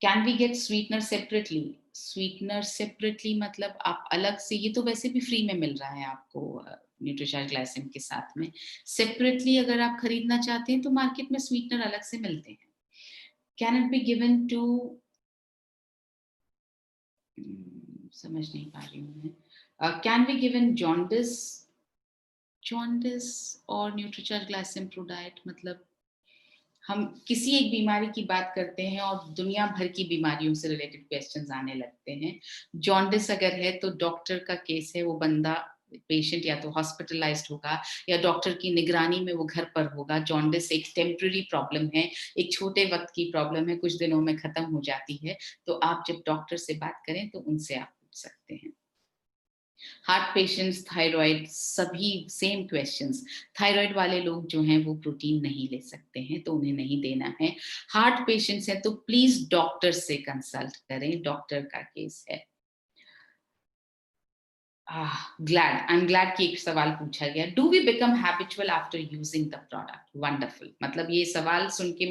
Can we get sweetener separately? Sweetener separately मतलब आप अलग से, ये तो वैसे भी फ्री में मिल रहा है आपको न्यूट्रीचार्ज ग्लाइसिम के साथ में। सेपरेटली अगर आप खरीदना चाहते हैं तो मार्केट में स्वीटनर अलग से मिलते हैं। Can it be given to, समझ नहीं पा रही हूँ मैं। कैन बी गिवन जॉन्डिस और न्यूट्रीचार्ज ग्लाइसिम प्रोडाइट? मतलब हम किसी एक बीमारी की बात करते हैं और दुनिया भर की बीमारियों से रिलेटेड क्वेश्चंस आने लगते हैं। जॉन्डिस अगर है तो डॉक्टर का केस है, वो बंदा पेशेंट या तो हॉस्पिटलाइज्ड होगा या डॉक्टर की निगरानी में वो घर पर होगा। जॉन्डिस एक टेम्पररी प्रॉब्लम है, एक छोटे वक्त की प्रॉब्लम है, कुछ दिनों में खत्म हो जाती है। तो आप जब डॉक्टर से बात करें तो उनसे आप पूछ सकते हैं। हार्ट पेशेंट्स, थायराइड, सभी सेम क्वेश्चंस। थायराइड वाले लोग जो हैं वो प्रोटीन नहीं ले सकते हैं, तो उन्हें नहीं देना है। हार्ट पेशेंट्स हैं तो प्लीज डॉक्टर से कंसल्ट करें, डॉक्टर का केस है। I'm glad कि एक सवाल पूछा गया। Do we become habitual after using the product? Wonderful. मतलब ये सवाल सुन के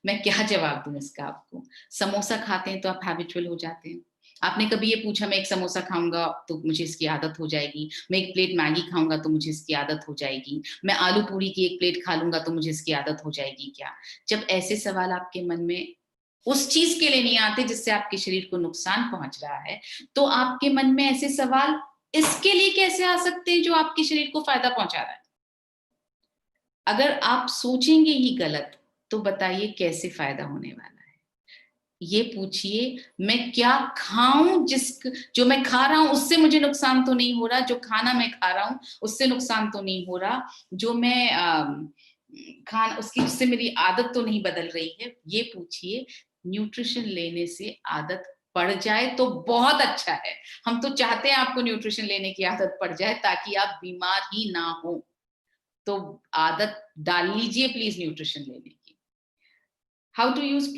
मैं क्या जवाब दूं इसका आपको। समोसा खाते हैं तो आप हैबिचुअल हो जाते हैं, आपने कभी ये पूछा मैं एक समोसा खाऊंगा तो मुझे इसकी आदत हो जाएगी, मैं एक प्लेट मैगी खाऊंगा तो मुझे इसकी आदत हो जाएगी, मैं आलू पूरी की एक प्लेट खा लूंगा तो मुझे इसकी आदत हो जाएगी क्या? जब ऐसे सवाल आपके मन में उस चीज के लिए नहीं आते जिससे आपके शरीर को नुकसान पहुंच रहा है, तो आपके मन में ऐसे सवाल इसके लिए कैसे आ सकते हैं जो आपके शरीर को फायदा पहुंचा रहा है? अगर आप सोचेंगे ही गलत, तो बताइए कैसे फायदा होने वाला है? ये पूछिए मैं क्या खाऊं जो मैं खा रहा हूं उससे मुझे नुकसान तो नहीं हो रहा, जो खाना मैं खा रहा हूं उससे नुकसान तो नहीं हो रहा, जो मैं खाना उससे मेरी आदत तो नहीं बदल रही है। ये पूछिए। न्यूट्रिशन लेने से आदत पड़ जाए तो बहुत अच्छा है। हम तो चाहते हैं आपको न्यूट्रिशन लेने की आदत पड़ जाए ताकि आप बीमार ही ना हो। तो आदत डाल लीजिए प्लीज न्यूट्रिशन लेने की। How to use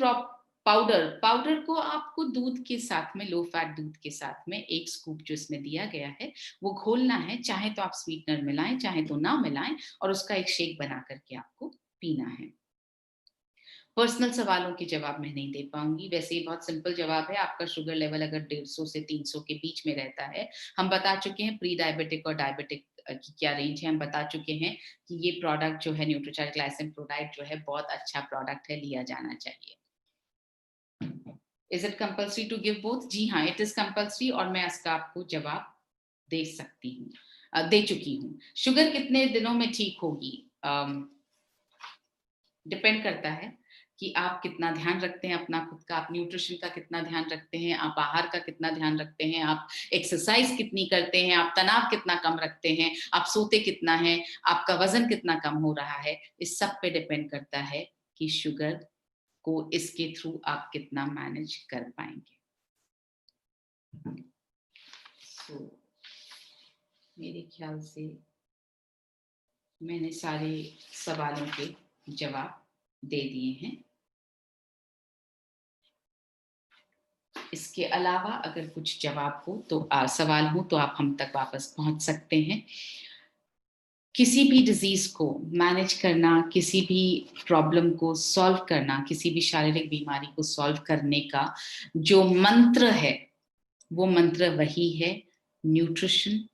powder. Powder को आपको दूध के साथ में, लो फैट दूध के साथ में 1 स्कूप जो इसमें दिया गया है वो घोलना है। चाहे तो आप स्वीटनर मिलाएं, चाहे तो ना मिलाएं, और उसका एक शेक बना करके आपको पीना है। पर्सनल सवालों के जवाब मैं नहीं दे पाऊंगी, वैसे ही बहुत सिंपल जवाब है। आपका शुगर लेवल अगर 150 से 300 के बीच में रहता है, हम बता चुके हैं प्री डायबिटिक और डायबिटिक की क्या रेंज है, हम बता चुके हैं कि ये प्रोडक्ट जो है न्यूट्रीचार्ज ग्लाइसिन प्रोडाक्ट जो है बहुत अच्छा प्रोडक्ट है, लिया जाना चाहिए। Is it compulsory to give both? जी हाँ, इट इज कंपल्सरी, और मैं इसका आपको जवाब दे सकती हूँ, दे चुकी हूँ। शुगर कितने दिनों में ठीक होगी? डिपेंड करता है कि आप कितना ध्यान रखते हैं अपना खुद का, आप न्यूट्रिशन का कितना ध्यान रखते हैं, आप आहार का कितना ध्यान रखते हैं, आप एक्सरसाइज कितनी करते हैं, आप तनाव कितना कम रखते हैं, आप सोते कितना है, आपका वजन कितना कम हो रहा है। इस सब पे डिपेंड करता है कि शुगर को इसके थ्रू आप कितना मैनेज कर पाएंगे। so, मेरे ख्याल से मैंने सारे सवालों के जवाब दे दिए हैं। इसके अलावा अगर कुछ जवाब हो तो सवाल हो तो आप हम तक वापस पहुंच सकते हैं। किसी भी डिजीज को मैनेज करना, किसी भी प्रॉब्लम को सॉल्व करना, किसी भी शारीरिक बीमारी को सॉल्व करने का जो मंत्र है वो मंत्र वही है, न्यूट्रिशन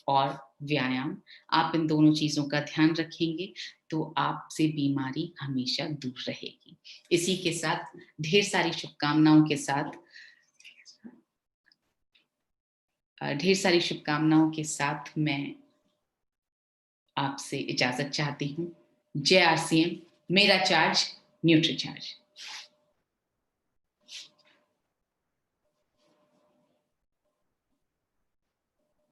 और व्यायाम। आप इन दोनों चीजों का ध्यान रखेंगे तो आपसे बीमारी हमेशा दूर रहेगी। इसी के साथ ढेर सारी शुभकामनाओं के साथ मैं आपसे इजाजत चाहती हूँ। जय आरसीएम, मेरा चार्ज, न्यूट्री चार्ज।